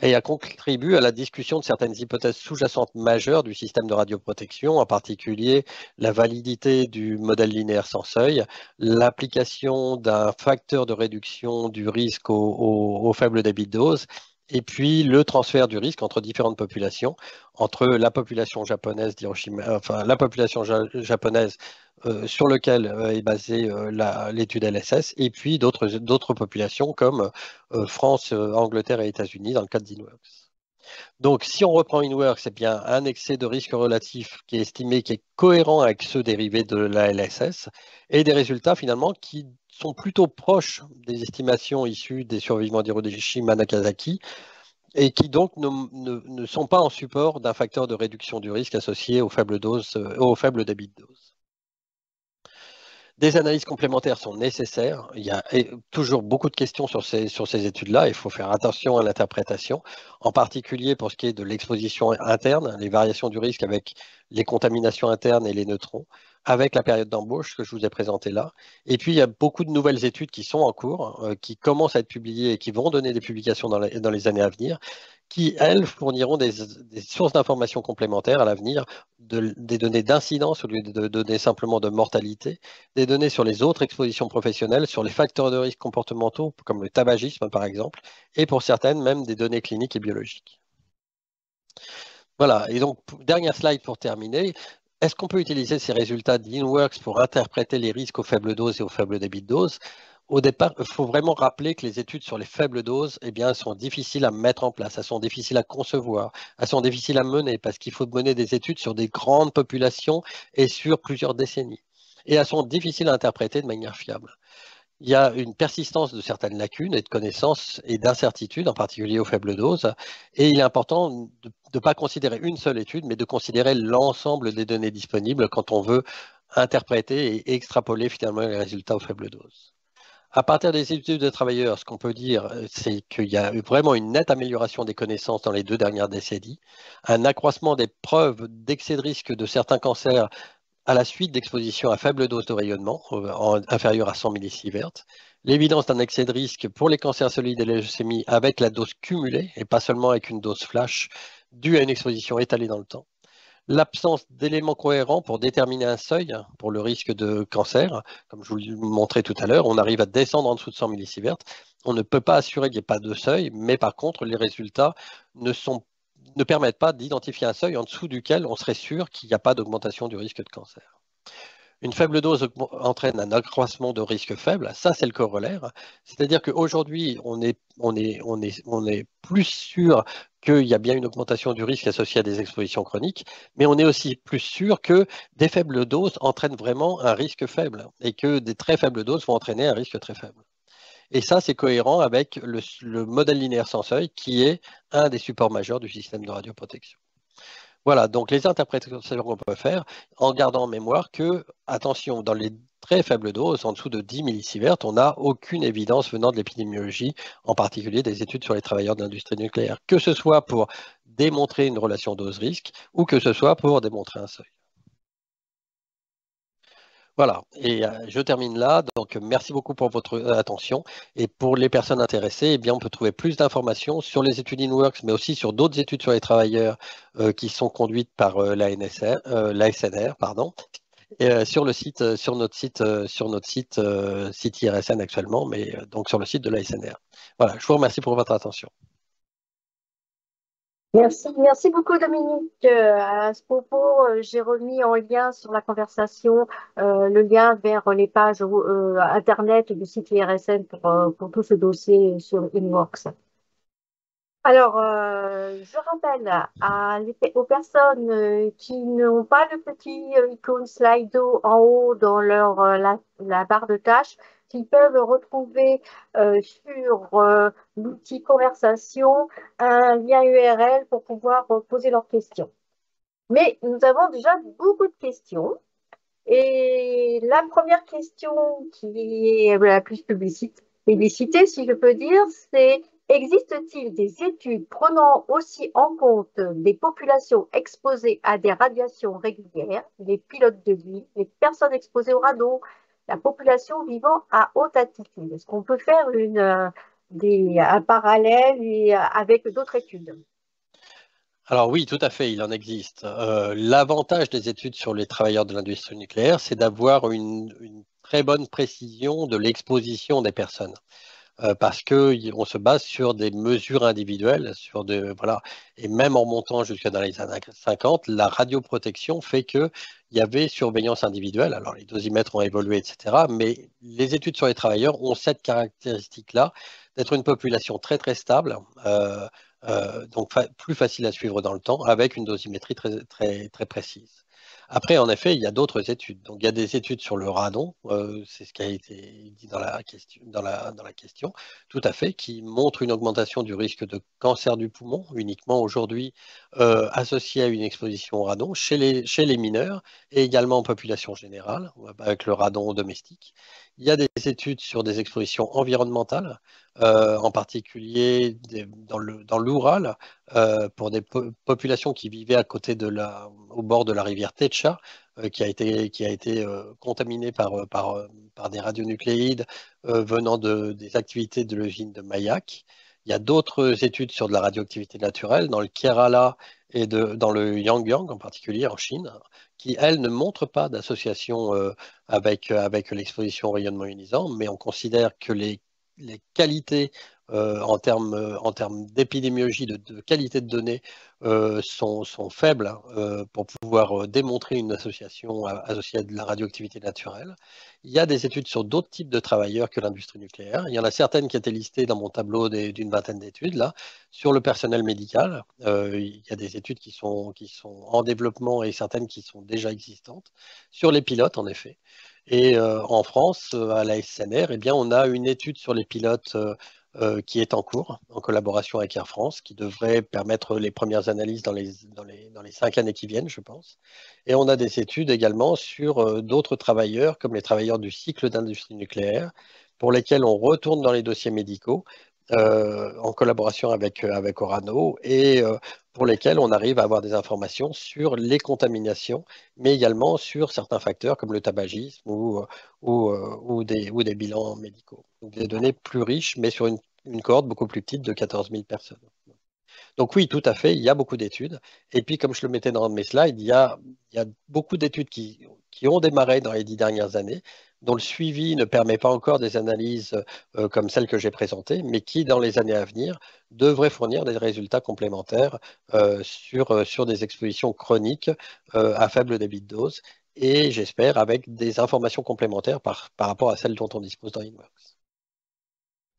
et a contribué à la discussion de certaines hypothèses sous-jacentes majeures du système de radioprotection, en particulier la validité du modèle linéaire sans seuil, l'application d'un facteur de réduction du risque au faible débit de dose, et puis le transfert du risque entre différentes populations, entre la population japonaise d'Hiroshima, enfin la population japonaise sur lequel est basée l'étude LSS, et puis d'autres populations comme France, Angleterre et États-Unis dans le cadre d'INWORKS. Donc, si on reprend INWORKS, c'est bien un excès de risque relatif qui est estimé, qui est cohérent avec ceux dérivés de la LSS, et des résultats finalement qui sont plutôt proches des estimations issues des survivants d'Hiroshima Nagasaki, et qui donc ne sont pas en support d'un facteur de réduction du risque associé aux faibles doses, aux faibles débits de dose. Des analyses complémentaires sont nécessaires. Il y a toujours beaucoup de questions sur ces études-là. Il faut faire attention à l'interprétation, en particulier pour ce qui est de l'exposition interne, les variations du risque avec les contaminations internes et les neutrons, avec la période d'embauche que je vous ai présentée là. Et puis, il y a beaucoup de nouvelles études qui sont en cours, qui commencent à être publiées et qui vont donner des publications dans les années à venir, qui, elles, fourniront des sources d'informations complémentaires à l'avenir, des données d'incidence au lieu de données simplement de mortalité, des données sur les autres expositions professionnelles, sur les facteurs de risque comportementaux, comme le tabagisme par exemple, et pour certaines même des données cliniques et biologiques. Voilà, et donc dernière slide pour terminer. Est-ce qu'on peut utiliser ces résultats d'INWORKS pour interpréter les risques aux faibles doses et aux faibles débits de dose? Au départ, il faut vraiment rappeler que les études sur les faibles doses, eh bien, sont difficiles à mettre en place, elles sont difficiles à concevoir, elles sont difficiles à mener parce qu'il faut mener des études sur des grandes populations et sur plusieurs décennies. Et elles sont difficiles à interpréter de manière fiable. Il y a une persistance de certaines lacunes et de connaissances et d'incertitudes, en particulier aux faibles doses. Et il est important de ne pas considérer une seule étude, mais de considérer l'ensemble des données disponibles quand on veut interpréter et extrapoler finalement les résultats aux faibles doses. À partir des études de travailleurs, ce qu'on peut dire, c'est qu'il y a vraiment une nette amélioration des connaissances dans les 2 dernières décennies, un accroissement des preuves d'excès de risque de certains cancers à la suite d'exposition à faible dose de rayonnement, inférieure à 100 millisieverts, l'évidence d'un excès de risque pour les cancers solides et les leucémies avec la dose cumulée, et pas seulement avec une dose flash, due à une exposition étalée dans le temps, l'absence d'éléments cohérents pour déterminer un seuil pour le risque de cancer. Comme je vous le montrais tout à l'heure, on arrive à descendre en dessous de 100 millisieverts. On ne peut pas assurer qu'il n'y ait pas de seuil, mais par contre, les résultats ne permettent pas d'identifier un seuil en dessous duquel on serait sûr qu'il n'y a pas d'augmentation du risque de cancer. Une faible dose entraîne un accroissement de risque faible, ça c'est le corollaire. C'est-à-dire qu'aujourd'hui, on est plus sûr qu'il y a bien une augmentation du risque associée à des expositions chroniques, mais on est aussi plus sûr que des faibles doses entraînent vraiment un risque faible et que des très faibles doses vont entraîner un risque très faible. Et ça, c'est cohérent avec le modèle linéaire sans seuil qui est un des supports majeurs du système de radioprotection. Voilà, donc les interprétations qu'on peut faire en gardant en mémoire que, attention, dans les très faibles doses, en dessous de 10 millisieverts, on n'a aucune évidence venant de l'épidémiologie, en particulier des études sur les travailleurs de l'industrie nucléaire, que ce soit pour démontrer une relation dose-risque ou que ce soit pour démontrer un seuil. Voilà, et je termine là. Donc, merci beaucoup pour votre attention. Et pour les personnes intéressées, eh bien, on peut trouver plus d'informations sur les études INWORKS, mais aussi sur d'autres études sur les travailleurs qui sont conduites par l'ASNR, pardon, et sur notre site IRSN actuellement, mais donc sur le site de l'ASNR. Voilà, je vous remercie pour votre attention. Merci beaucoup Dominique. À ce propos, j'ai remis en lien sur la conversation le lien vers les pages internet du site IRSN pour tout ce dossier sur INWORKS. Alors, je rappelle aux personnes qui n'ont pas le petit icône Slido en haut dans la barre de tâches, qu'ils peuvent retrouver sur l'outil conversation un lien URL pour pouvoir poser leurs questions. Mais nous avons déjà beaucoup de questions. Et la première question qui est la plus publicitée, si je peux dire, c'est: existe-t-il des études prenant aussi en compte des populations exposées à des radiations régulières, les pilotes de nuit, les personnes exposées au radon, la population vivant à haute altitude? Est-ce qu'on peut faire un parallèle avec d'autres études? Alors oui, tout à fait, il en existe. L'avantage des études sur les travailleurs de l'industrie nucléaire, c'est d'avoir une très bonne précision de l'exposition des personnes. parce qu'on se base sur des mesures individuelles, voilà. Et même en montant jusqu'à dans les années 50, la radioprotection fait qu'il y avait surveillance individuelle. Alors les dosimètres ont évolué, etc. Mais les études sur les travailleurs ont cette caractéristique-là d'être une population très très stable, donc plus facile à suivre dans le temps, avec une dosimétrie très, très, très précise. Après, en effet, il y a d'autres études. Donc, il y a des études sur le radon, c'est ce qui a été dit dans la question, tout à fait, qui montrent une augmentation du risque de cancer du poumon, uniquement aujourd'hui associé à une exposition au radon chez les mineurs et également en population générale, avec le radon domestique. Il y a des études sur des expositions environnementales, en particulier dans l'Oural, pour des populations qui vivaient à côté au bord de la rivière Techa, qui a été contaminée par des radionucléides venant des activités de l'usine de Mayak. Il y a d'autres études sur de la radioactivité naturelle dans le Kerala et dans le Yangyang en particulier en Chine, qui, elles, ne montrent pas d'association avec l'exposition au rayonnement ionisant, mais on considère que les qualités en termes d'épidémiologie, de qualité de données, sont faibles pour pouvoir démontrer une association associée à de la radioactivité naturelle. Il y a des études sur d'autres types de travailleurs que l'industrie nucléaire. Il y en a certaines qui étaient listées dans mon tableau d'une vingtaine d'études. Là, sur le personnel médical, il y a des études qui sont en développement et certaines qui sont déjà existantes. Sur les pilotes, en effet. Et en France, à la SNR, eh bien, on a une étude sur les pilotes qui est en cours, en collaboration avec Air France, qui devrait permettre les premières analyses dans les 5 années qui viennent, je pense. Et on a des études également sur d'autres travailleurs, comme les travailleurs du cycle d'industrie nucléaire, pour lesquels on retourne dans les dossiers médicaux, en collaboration avec Orano, et pour lesquels on arrive à avoir des informations sur les contaminations, mais également sur certains facteurs comme le tabagisme ou des bilans médicaux. Donc des données plus riches, mais sur une cohorte beaucoup plus petite de 14 000 personnes. Donc oui, tout à fait, il y a beaucoup d'études. Et puis, comme je le mettais dans mes slides, il y a beaucoup d'études qui ont démarré dans les 10 dernières années, dont le suivi ne permet pas encore des analyses comme celles que j'ai présentées, mais qui, dans les années à venir, devraient fournir des résultats complémentaires sur des expositions chroniques à faible débit de dose, et j'espère avec des informations complémentaires par rapport à celles dont on dispose dans Inworks.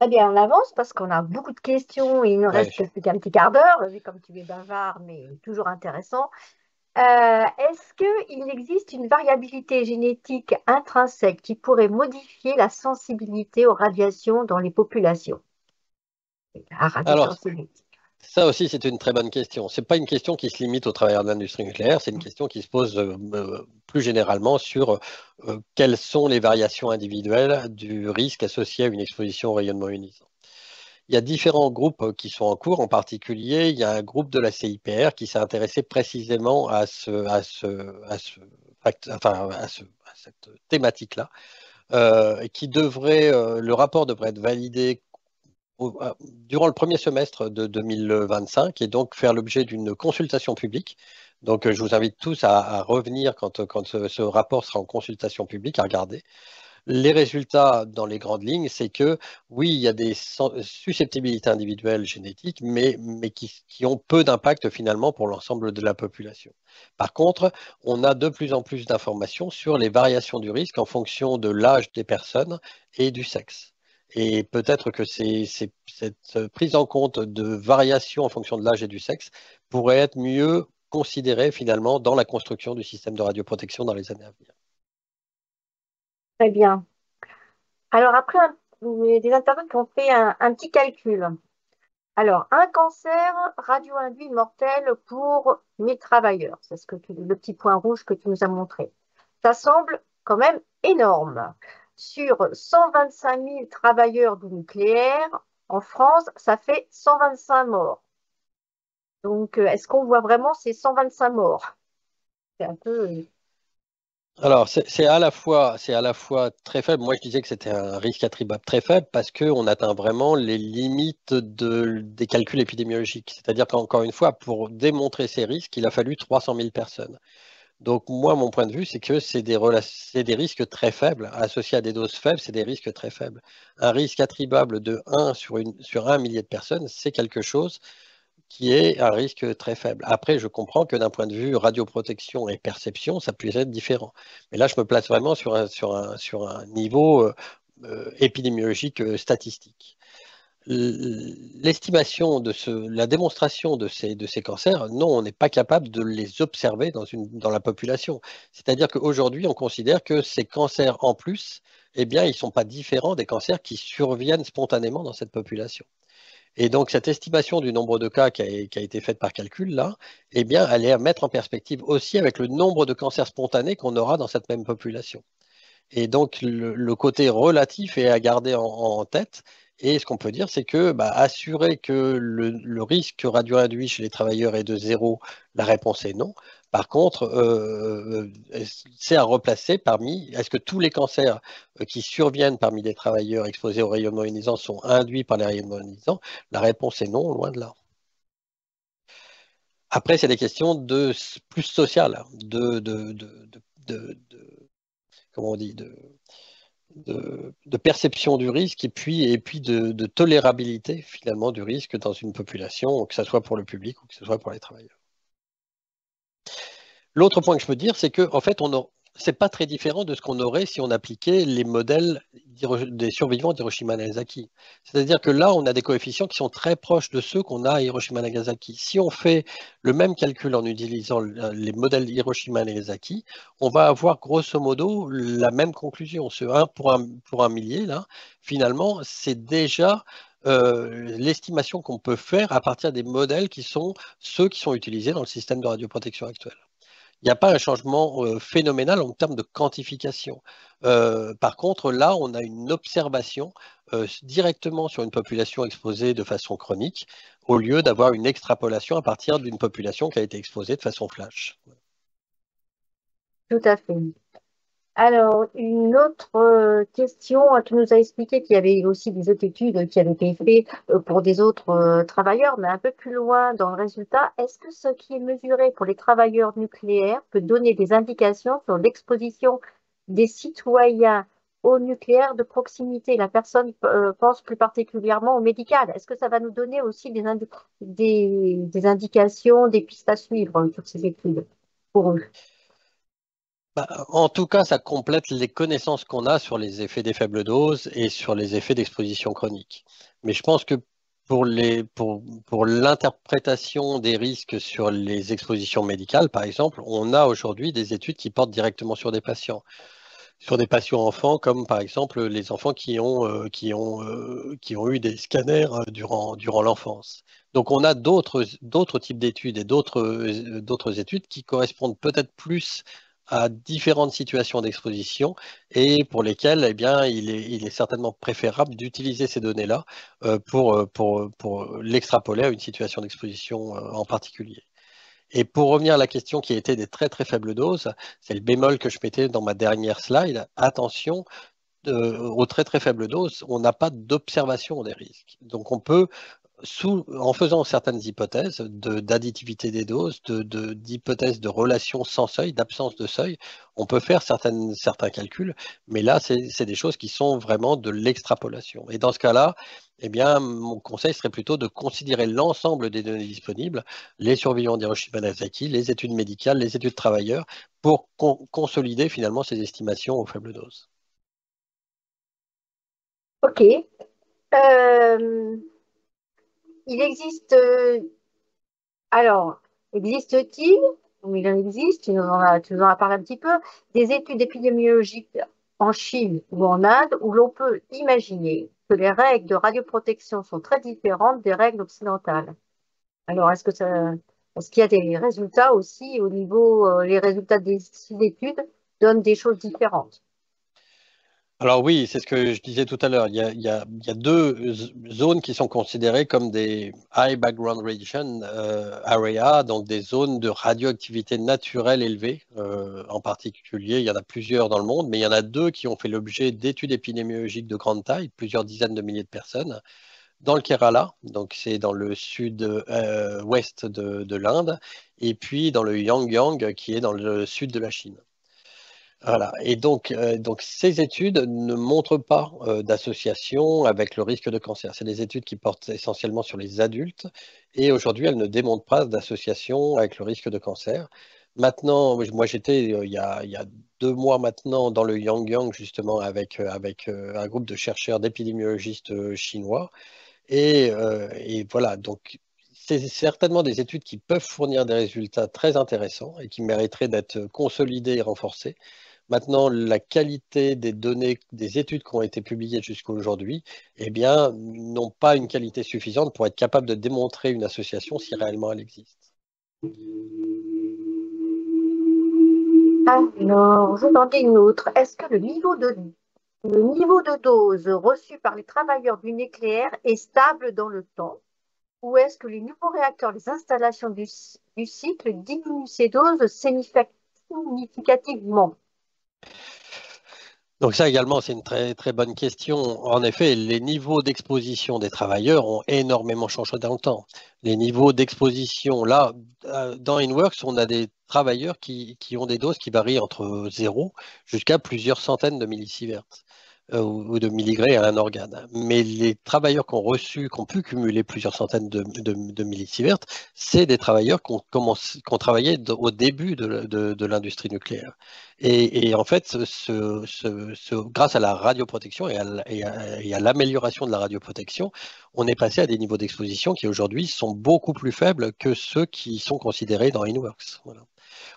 Très bien, on avance parce qu'on a beaucoup de questions et il nous reste plus qu'un petit quart d'heure, vu comme tu es bavard, mais toujours intéressant. Est-ce qu'il existe une variabilité génétique intrinsèque qui pourrait modifier la sensibilité aux radiations dans les populations? Alors, ça aussi, c'est une très bonne question. Ce n'est pas une question qui se limite aux travailleurs de l'industrie nucléaire, c'est une question qui se pose plus généralement sur quelles sont les variations individuelles du risque associé à une exposition au rayonnement ionisant. Il y a différents groupes qui sont en cours. En particulier, il y a un groupe de la CIPR qui s'est intéressé précisément à cette thématique-là, le rapport devrait être validé durant le premier semestre de 2025 et donc faire l'objet d'une consultation publique. Donc, je vous invite tous à revenir quand ce rapport sera en consultation publique, à regarder. Les résultats, dans les grandes lignes, c'est que oui, il y a des susceptibilités individuelles génétiques, mais qui ont peu d'impact finalement pour l'ensemble de la population. Par contre, on a de plus en plus d'informations sur les variations du risque en fonction de l'âge des personnes et du sexe. Et peut-être que cette prise en compte de variations en fonction de l'âge et du sexe pourrait être mieux considérée finalement dans la construction du système de radioprotection dans les années à venir. Très bien. Alors après, des internautes qui ont fait un petit calcul. Alors, un cancer radio-induit mortel pour 1000 travailleurs, c'est le petit point rouge que tu nous as montré. Ça semble quand même énorme. Sur 125 000 travailleurs du nucléaire, en France, ça fait 125 morts. Donc, est-ce qu'on voit vraiment ces 125 morts? C'est un peu... Alors, c'est à la fois très faible. Moi, je disais que c'était un risque attribuable très faible parce qu'on atteint vraiment les limites des calculs épidémiologiques. C'est-à-dire qu'encore une fois, pour démontrer ces risques, il a fallu 300 000 personnes. Donc moi, mon point de vue, c'est que c'est des risques très faibles. Associés à des doses faibles, c'est des risques très faibles. Un risque attribuable de 1 sur 1 millier de personnes, c'est quelque chose qui est un risque très faible. Après, je comprends que d'un point de vue radioprotection et perception, ça puisse être différent. Mais là, je me place vraiment sur un niveau épidémiologique statistique. L'estimation la démonstration de ces cancers, non, on n'est pas capable de les observer dans la population. C'est-à-dire qu'aujourd'hui, on considère que ces cancers en plus, eh bien, ils ne sont pas différents des cancers qui surviennent spontanément dans cette population. Et donc, cette estimation du nombre de cas qui a été faite par calcul, là, eh bien, elle est à mettre en perspective aussi avec le nombre de cancers spontanés qu'on aura dans cette même population. Et donc, le côté relatif est à garder en tête. Et ce qu'on peut dire, c'est que assurer que le risque radio-réduit chez les travailleurs est de 0, la réponse est non. Par contre, c'est à replacer parmi, est-ce que tous les cancers qui surviennent parmi les travailleurs exposés aux rayonnements ionisants sont induits par les rayonnements ionisants? La réponse est non, loin de là. Après, c'est des questions plus sociales, comment on dit, de perception du risque et puis de tolérabilité finalement du risque dans une population, que ce soit pour le public ou que ce soit pour les travailleurs. L'autre point que je peux dire, c'est que en fait, c'est pas très différent de ce qu'on aurait si on appliquait les modèles des survivants d'Hiroshima et Nagasaki. C'est-à-dire que là, on a des coefficients qui sont très proches de ceux qu'on a à Hiroshima et Nagasaki. Si on fait le même calcul en utilisant les modèles Hiroshima et Nagasaki, on va avoir grosso modo la même conclusion. Ce 1 pour un millier, là, finalement, c'est déjà l'estimation qu'on peut faire à partir des modèles qui sont ceux qui sont utilisés dans le système de radioprotection actuel. Il n'y a pas un changement phénoménal en termes de quantification. Par contre, là, on a une observation directement sur une population exposée de façon chronique, au lieu d'avoir une extrapolation à partir d'une population qui a été exposée de façon flash. Tout à fait. Alors, une autre question, tu nous as expliqué qu'il y avait aussi des autres études qui avaient été faites pour des autres travailleurs, mais un peu plus loin dans le résultat. Est-ce que ce qui est mesuré pour les travailleurs nucléaires peut donner des indications sur l'exposition des citoyens au nucléaire de proximité? La personne pense plus particulièrement au médical. Est-ce que ça va nous donner aussi des indications, des pistes à suivre sur ces études pour eux? En tout cas, ça complète les connaissances qu'on a sur les effets des faibles doses et sur les effets d'exposition chronique. Mais je pense que pour l'interprétation des risques sur les expositions médicales, par exemple, on a aujourd'hui des études qui portent directement sur des patients enfants, comme par exemple les enfants qui ont eu des scanners durant l'enfance. Donc on a d'autres types d'études et d'autres études qui correspondent peut-être plus à différentes situations d'exposition et pour lesquelles eh bien, il est certainement préférable d'utiliser ces données-là pour l'extrapoler à une situation d'exposition en particulier. Et pour revenir à la question qui était des très très faibles doses, c'est le bémol que je mettais dans ma dernière slide. Attention, aux très très faibles doses, on n'a pas d'observation des risques. Donc on peut, en faisant certaines hypothèses d'additivité des doses, d'hypothèses de relations sans seuil, d'absence de seuil, on peut faire certains calculs, mais là, c'est des choses qui sont vraiment de l'extrapolation. Et dans ce cas-là, eh bien, mon conseil serait plutôt de considérer l'ensemble des données disponibles, les survivants d'Hiroshima et Nagasaki, les études médicales, les études travailleurs, pour consolider finalement ces estimations aux faibles doses. OK. Euh, il existe, alors, existe-t-il, ou il en existe, tu nous en as parlé un petit peu, des études épidémiologiques en Chine ou en Inde où l'on peut imaginer que les règles de radioprotection sont très différentes des règles occidentales? Alors, est-ce qu'il y a des résultats aussi au niveau, les résultats des études donnent des choses différentes? Alors oui, c'est ce que je disais tout à l'heure. Il y a deux zones qui sont considérées comme des high background radiation area, donc des zones de radioactivité naturelle élevée. En particulier, il y en a plusieurs dans le monde, mais il y en a deux qui ont fait l'objet d'études épidémiologiques de grande taille, plusieurs dizaines de milliers de personnes. dans le Kerala, donc c'est dans le sud-ouest de l'Inde, et puis dans le Yangyang, qui est dans le sud de la Chine. Voilà. Et donc ces études ne montrent pas d'association avec le risque de cancer. C'est des études qui portent essentiellement sur les adultes et aujourd'hui, elles ne démontrent pas d'association avec le risque de cancer. Maintenant, moi j'étais il y a 2 mois maintenant dans le Yangyang justement avec un groupe de chercheurs d'épidémiologistes chinois et voilà, donc c'est certainement des études qui peuvent fournir des résultats très intéressants et qui mériteraient d'être consolidées et renforcées. Maintenant, la qualité des données, des études qui ont été publiées jusqu'à aujourd'hui, eh bien, n'ont pas une qualité suffisante pour être capable de démontrer une association si réellement elle existe. Alors, j'en ai une autre. Est-ce que le niveau de dose reçu par les travailleurs du nucléaire est stable dans le temps? Ou est-ce que les nouveaux réacteurs, les installations du cycle diminuent ces doses significativement? Donc ça également, c'est une très, très bonne question. En effet, les niveaux d'exposition des travailleurs ont énormément changé dans le temps. Les niveaux d'exposition, là, dans InWorks, on a des travailleurs qui ont des doses qui varient entre 0 jusqu'à plusieurs centaines de millisieverts ou de milligrammes à un organe. Mais les travailleurs qui ont pu cumuler plusieurs centaines de millisieverts, c'est des travailleurs qui ont travaillé au début de l'industrie nucléaire. Et en fait, grâce à la radioprotection et à l'amélioration de la radioprotection, on est passé à des niveaux d'exposition qui aujourd'hui sont beaucoup plus faibles que ceux qui sont considérés dans InWorks. Voilà.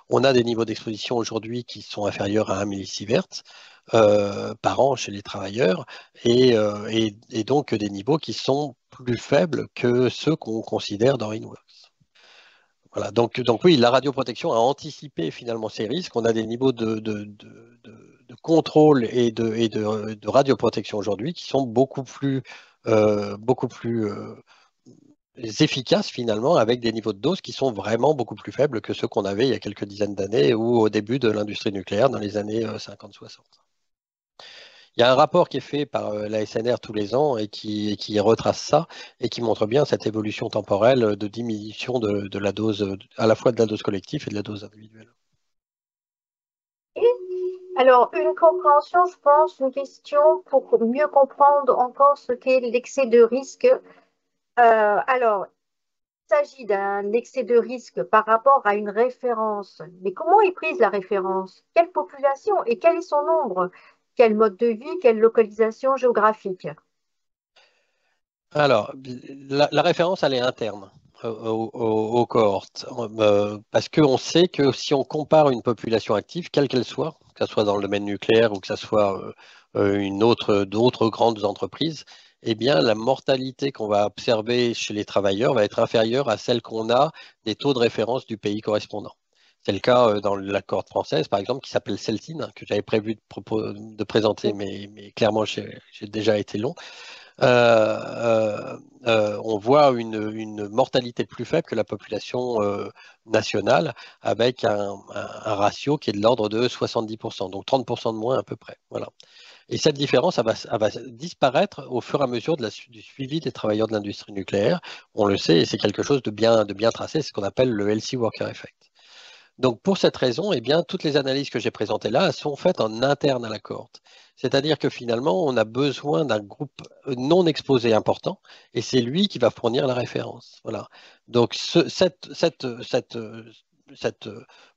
On a des niveaux d'exposition aujourd'hui qui sont inférieurs à 1 millisievert par an chez les travailleurs et donc des niveaux qui sont plus faibles que ceux qu'on considère dans InWorks. Voilà, donc oui, la radioprotection a anticipé finalement ces risques. On a des niveaux de contrôle et de radioprotection aujourd'hui qui sont beaucoup plus efficaces finalement avec des niveaux de dose qui sont vraiment beaucoup plus faibles que ceux qu'on avait il y a quelques dizaines d'années ou au début de l'industrie nucléaire dans les années 50-60. Il y a un rapport qui est fait par la SNR tous les ans et qui retrace ça et qui montre bien cette évolution temporelle de diminution de la dose, à la fois de la dose collective et de la dose individuelle. Alors, une compréhension, je pense, une question pour mieux comprendre encore ce qu'est l'excès de risque. Alors, il s'agit d'un excès de risque par rapport à une référence. Mais comment est prise la référence? Quelle population et quel est son nombre? Quel mode de vie? Quelle localisation géographique? Alors, la référence, elle est interne aux cohortes, parce qu'on sait que si on compare une population active, quelle qu'elle soit, que ce soit dans le domaine nucléaire ou que ce soit d'autres grandes entreprises, eh bien, la mortalité qu'on va observer chez les travailleurs va être inférieure à celle qu'on a des taux de référence du pays correspondant. C'est le cas dans la cohorte française, par exemple, qui s'appelle Celtine, que j'avais prévu de présenter, mais clairement, j'ai déjà été long. On voit une mortalité plus faible que la population nationale, avec un ratio qui est de l'ordre de 70%, donc 30% de moins à peu près. Voilà. Et cette différence, elle va disparaître au fur et à mesure du suivi des travailleurs de l'industrie nucléaire. On le sait, et c'est quelque chose de bien tracé, c'est ce qu'on appelle le LC Worker Effect. Donc pour cette raison, eh bien, toutes les analyses que j'ai présentées là sont faites en interne à la cohorte. C'est-à-dire que finalement, on a besoin d'un groupe non exposé important et c'est lui qui va fournir la référence. Voilà. Donc cette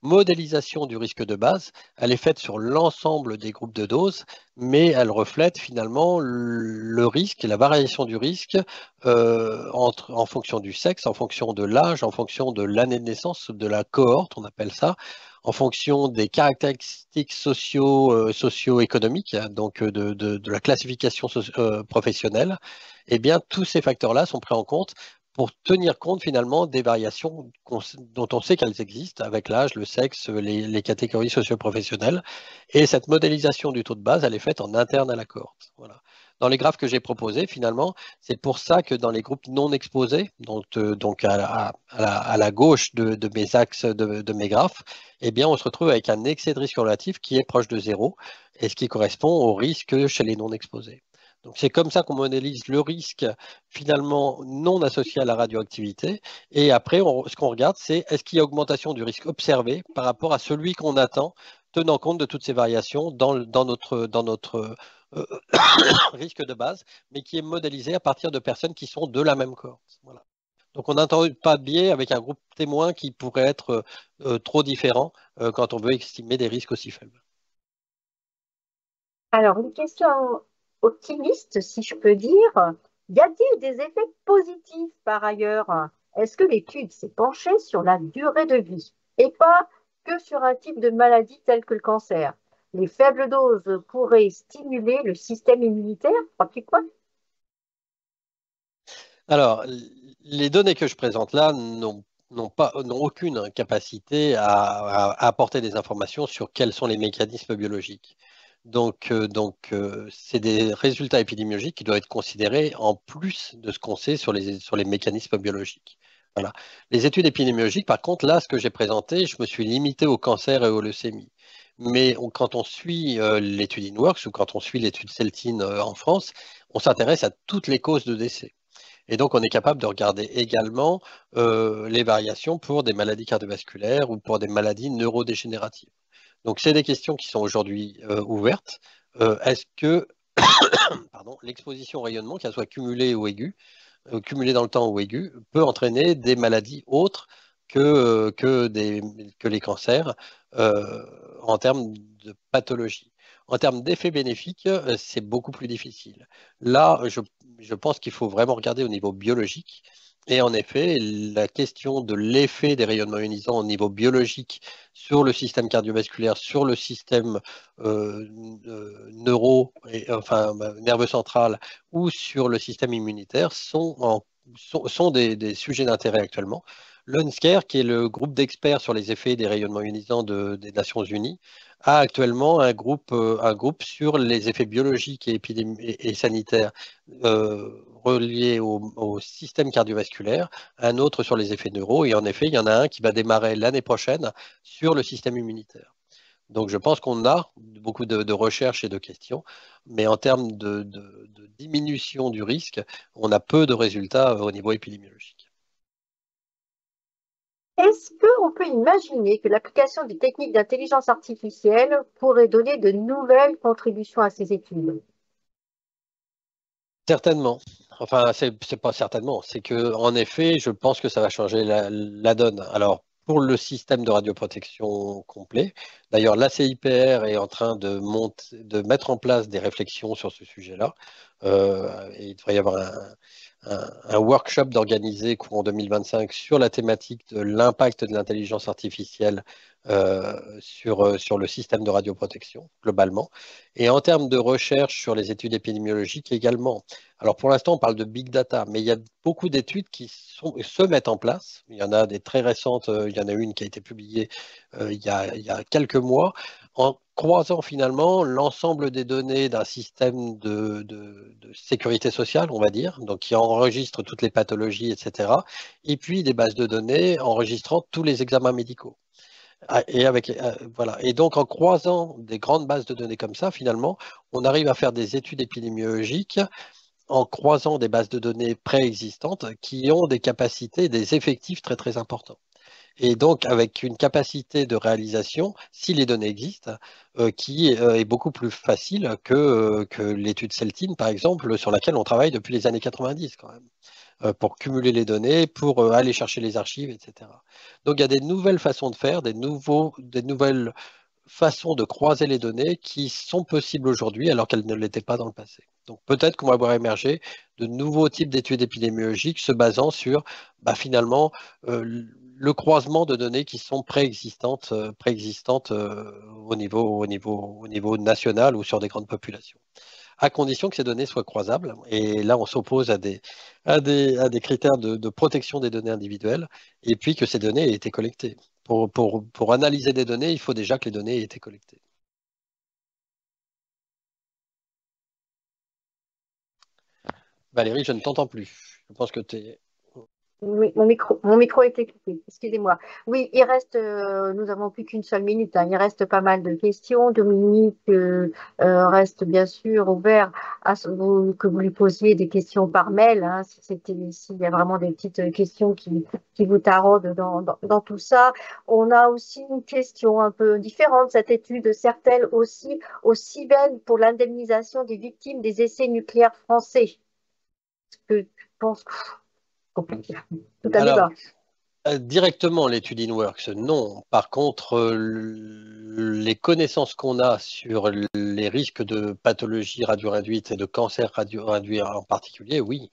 modélisation du risque de base, elle est faite sur l'ensemble des groupes de doses, mais elle reflète finalement le risque et la variation du risque en fonction du sexe, en fonction de l'âge, en fonction de l'année de naissance, de la cohorte, on appelle ça, en fonction des caractéristiques socio-économiques, donc de la classification professionnelle. Eh bien, tous ces facteurs-là sont pris en compte pour tenir compte finalement des variations dont on sait qu'elles existent avec l'âge, le sexe, les catégories socio-professionnelles. Et cette modélisation du taux de base, elle est faite en interne à la cohorte. Voilà. Dans les graphes que j'ai proposés, finalement, c'est pour ça que dans les groupes non exposés, donc à la gauche de mes axes de mes graphes, eh bien, on se retrouve avec un excès de risque relatif qui est proche de 0, et ce qui correspond au risque chez les non exposés. Donc c'est comme ça qu'on modélise le risque finalement non associé à la radioactivité. Et après, ce qu'on regarde, c'est est-ce qu'il y a augmentation du risque observé par rapport à celui qu'on attend, tenant compte de toutes ces variations dans notre euh, risque de base, mais qui est modélisé à partir de personnes qui sont de la même cohorte. Voilà. Donc on n'introduit pas de biais avec un groupe témoin qui pourrait être trop différent quand on veut estimer des risques aussi faibles. Alors, une question optimiste, si je peux dire. Y a-t-il des effets positifs par ailleurs? Est-ce que l'étude s'est penchée sur la durée de vie et pas que sur un type de maladie tel que le cancer? Les faibles doses pourraient stimuler le système immunitaire, crois-tu quoi? Alors, les données que je présente là n'ont aucune capacité à apporter des informations sur quels sont les mécanismes biologiques. Donc, c'est des résultats épidémiologiques qui doivent être considérés en plus de ce qu'on sait sur les mécanismes biologiques. Voilà. Les études épidémiologiques, par contre, là, ce que j'ai présenté, je me suis limité au cancer et aux leucémies. Mais quand on suit l'étude INWORKS ou quand on suit l'étude CELTIN en France, on s'intéresse à toutes les causes de décès. Et donc, on est capable de regarder également les variations pour des maladies cardiovasculaires ou pour des maladies neurodégénératives. Donc, c'est des questions qui sont aujourd'hui ouvertes. Est-ce que pardon, l'exposition au rayonnement, qu'elle soit cumulée ou aiguë, cumulée dans le temps ou aiguë, peut entraîner des maladies autres que les cancers en termes de pathologie. En termes d'effets bénéfiques, c'est beaucoup plus difficile. Là, je pense qu'il faut vraiment regarder au niveau biologique. Et en effet, la question de l'effet des rayonnements ionisants au niveau biologique sur le système cardiovasculaire, sur le système nerveux central ou sur le système immunitaire sont des sujets d'intérêt actuellement. L'UNSCARE, qui est le groupe d'experts sur les effets des rayonnements ionisants des Nations Unies, a actuellement un groupe sur les effets biologiques et sanitaires reliés au système cardiovasculaire, un autre sur les effets neuro, et en effet, il y en a un qui va démarrer l'année prochaine sur le système immunitaire. Donc, je pense qu'on a beaucoup de recherches et de questions, mais en termes de diminution du risque, on a peu de résultats au niveau épidémiologique. Est-ce qu'on peut imaginer que l'application des techniques d'intelligence artificielle pourrait donner de nouvelles contributions à ces études? Certainement. Enfin, c'est pas certainement. C'est que, en effet, je pense que ça va changer la donne. Alors, pour le système de radioprotection complet, d'ailleurs, l'ACIPR est en train de mettre en place des réflexions sur ce sujet-là. Et il devrait y avoir un workshop d'organiser courant 2025 sur la thématique de l'impact de l'intelligence artificielle sur le système de radioprotection globalement. Et en termes de recherche sur les études épidémiologiques également. Alors pour l'instant, on parle de big data, mais il y a beaucoup d'études qui se mettent en place. Il y en a des très récentes, il y en a une qui a été publiée il y a quelques mois, en croisant finalement l'ensemble des données d'un système de sécurité sociale, on va dire, donc qui enregistre toutes les pathologies, etc., et puis des bases de données enregistrant tous les examens médicaux. Voilà. Et donc, en croisant des grandes bases de données comme ça, finalement, on arrive à faire des études épidémiologiques en croisant des bases de données préexistantes qui ont des capacités, des effectifs très, très importants. Et donc, avec une capacité de réalisation, si les données existent, qui est beaucoup plus facile que l'étude CELTIN, par exemple, sur laquelle on travaille depuis les années 90 quand même, pour cumuler les données, pour aller chercher les archives, etc. Donc, il y a des nouvelles façons de faire, des nouvelles façons de croiser les données qui sont possibles aujourd'hui alors qu'elles ne l'étaient pas dans le passé. Donc peut-être qu'on va voir émerger de nouveaux types d'études épidémiologiques se basant sur finalement le croisement de données qui sont préexistantes au niveau national ou sur des grandes populations, à condition que ces données soient croisables. Et là, on s'oppose à des critères de protection des données individuelles et puis que ces données aient été collectées. Pour analyser des données, il faut déjà que les données aient été collectées. Valérie, je ne t'entends plus. Je pense que tu es... Oui, mon micro était coupé, excusez-moi. Oui, il reste, nous n'avons plus qu'une seule minute, hein. Il reste pas mal de questions. Dominique reste bien sûr ouvert que vous lui posiez des questions par mail, hein, s'il y a vraiment des petites questions qui vous taraudent dans tout ça. On a aussi une question un peu différente. Cette étude sert-elle aussi aussi belle pour l'indemnisation des victimes des essais nucléaires français? Que je pense compliqué. Tout un débat. Alors, directement, l'étude InWorks, non. Par contre, les connaissances qu'on a sur les risques de pathologie radio-induite et de cancer radio-induit en particulier, oui.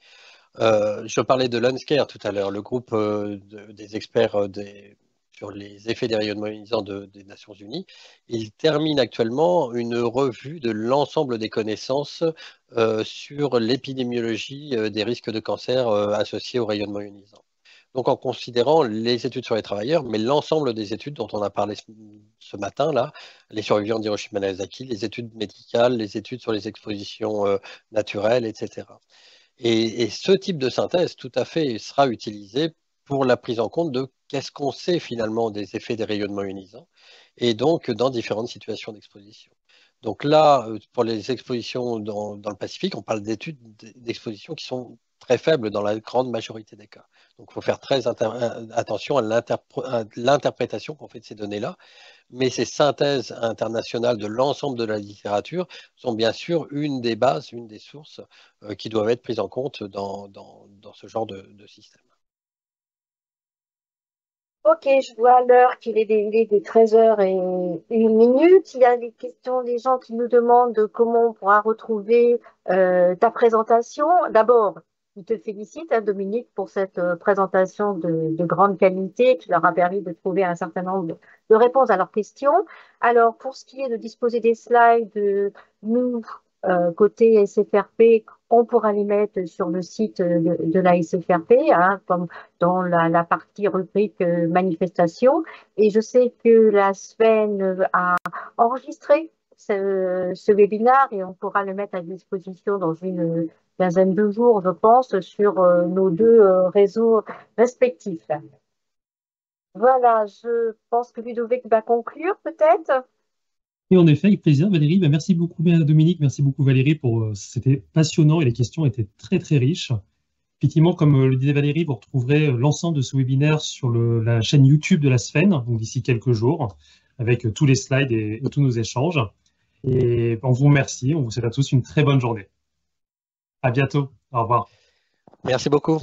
Je parlais de Lunscare tout à l'heure, le groupe des experts sur les effets des rayonnements ionisants des Nations Unies. Il termine actuellement une revue de l'ensemble des connaissances sur l'épidémiologie des risques de cancer associés aux rayonnements ionisants. Donc en considérant les études sur les travailleurs, mais l'ensemble des études dont on a parlé ce matin, là, les survivants d'Hiroshima et Nagasaki, les études médicales, les études sur les expositions naturelles, etc. Et ce type de synthèse, tout à fait, sera utilisé pour la prise en compte de qu'est-ce qu'on sait finalement des effets des rayonnements ionisants, et donc dans différentes situations d'exposition. Donc là, pour les expositions dans le Pacifique, on parle d'études d'exposition qui sont très faibles dans la grande majorité des cas. Donc il faut faire très attention à l'interprétation qu'on fait de ces données-là. Mais ces synthèses internationales de l'ensemble de la littérature sont bien sûr une des bases, une des sources qui doivent être prises en compte dans ce genre de système. Ok, je vois à l'heure il est des 13h01. Il y a des questions des gens qui nous demandent comment on pourra retrouver ta présentation. D'abord, ils te félicitent, hein, Dominique, pour cette présentation de grande qualité qui leur a permis de trouver un certain nombre de réponses à leurs questions. Alors, pour ce qui est de disposer des slides, nous, côté SFRP, on pourra les mettre sur le site de la SFRP, hein, comme dans la partie rubrique manifestation. Et je sais que la Sven a enregistré ce webinaire et on pourra le mettre à disposition dans une quinzaine de jours, je pense, sur nos deux réseaux respectifs. Voilà, je pense que Ludovic va conclure peut-être. Et en effet, avec plaisir, Valérie. Ben, merci beaucoup, Dominique. Merci beaucoup, Valérie, c'était passionnant et les questions étaient très, très riches. Effectivement, comme le disait Valérie, vous retrouverez l'ensemble de ce webinaire sur la chaîne YouTube de la Sven, donc d'ici quelques jours, avec tous les slides et tous nos échanges. Et on vous remercie. On vous souhaite à tous une très bonne journée. À bientôt. Au revoir. Merci beaucoup.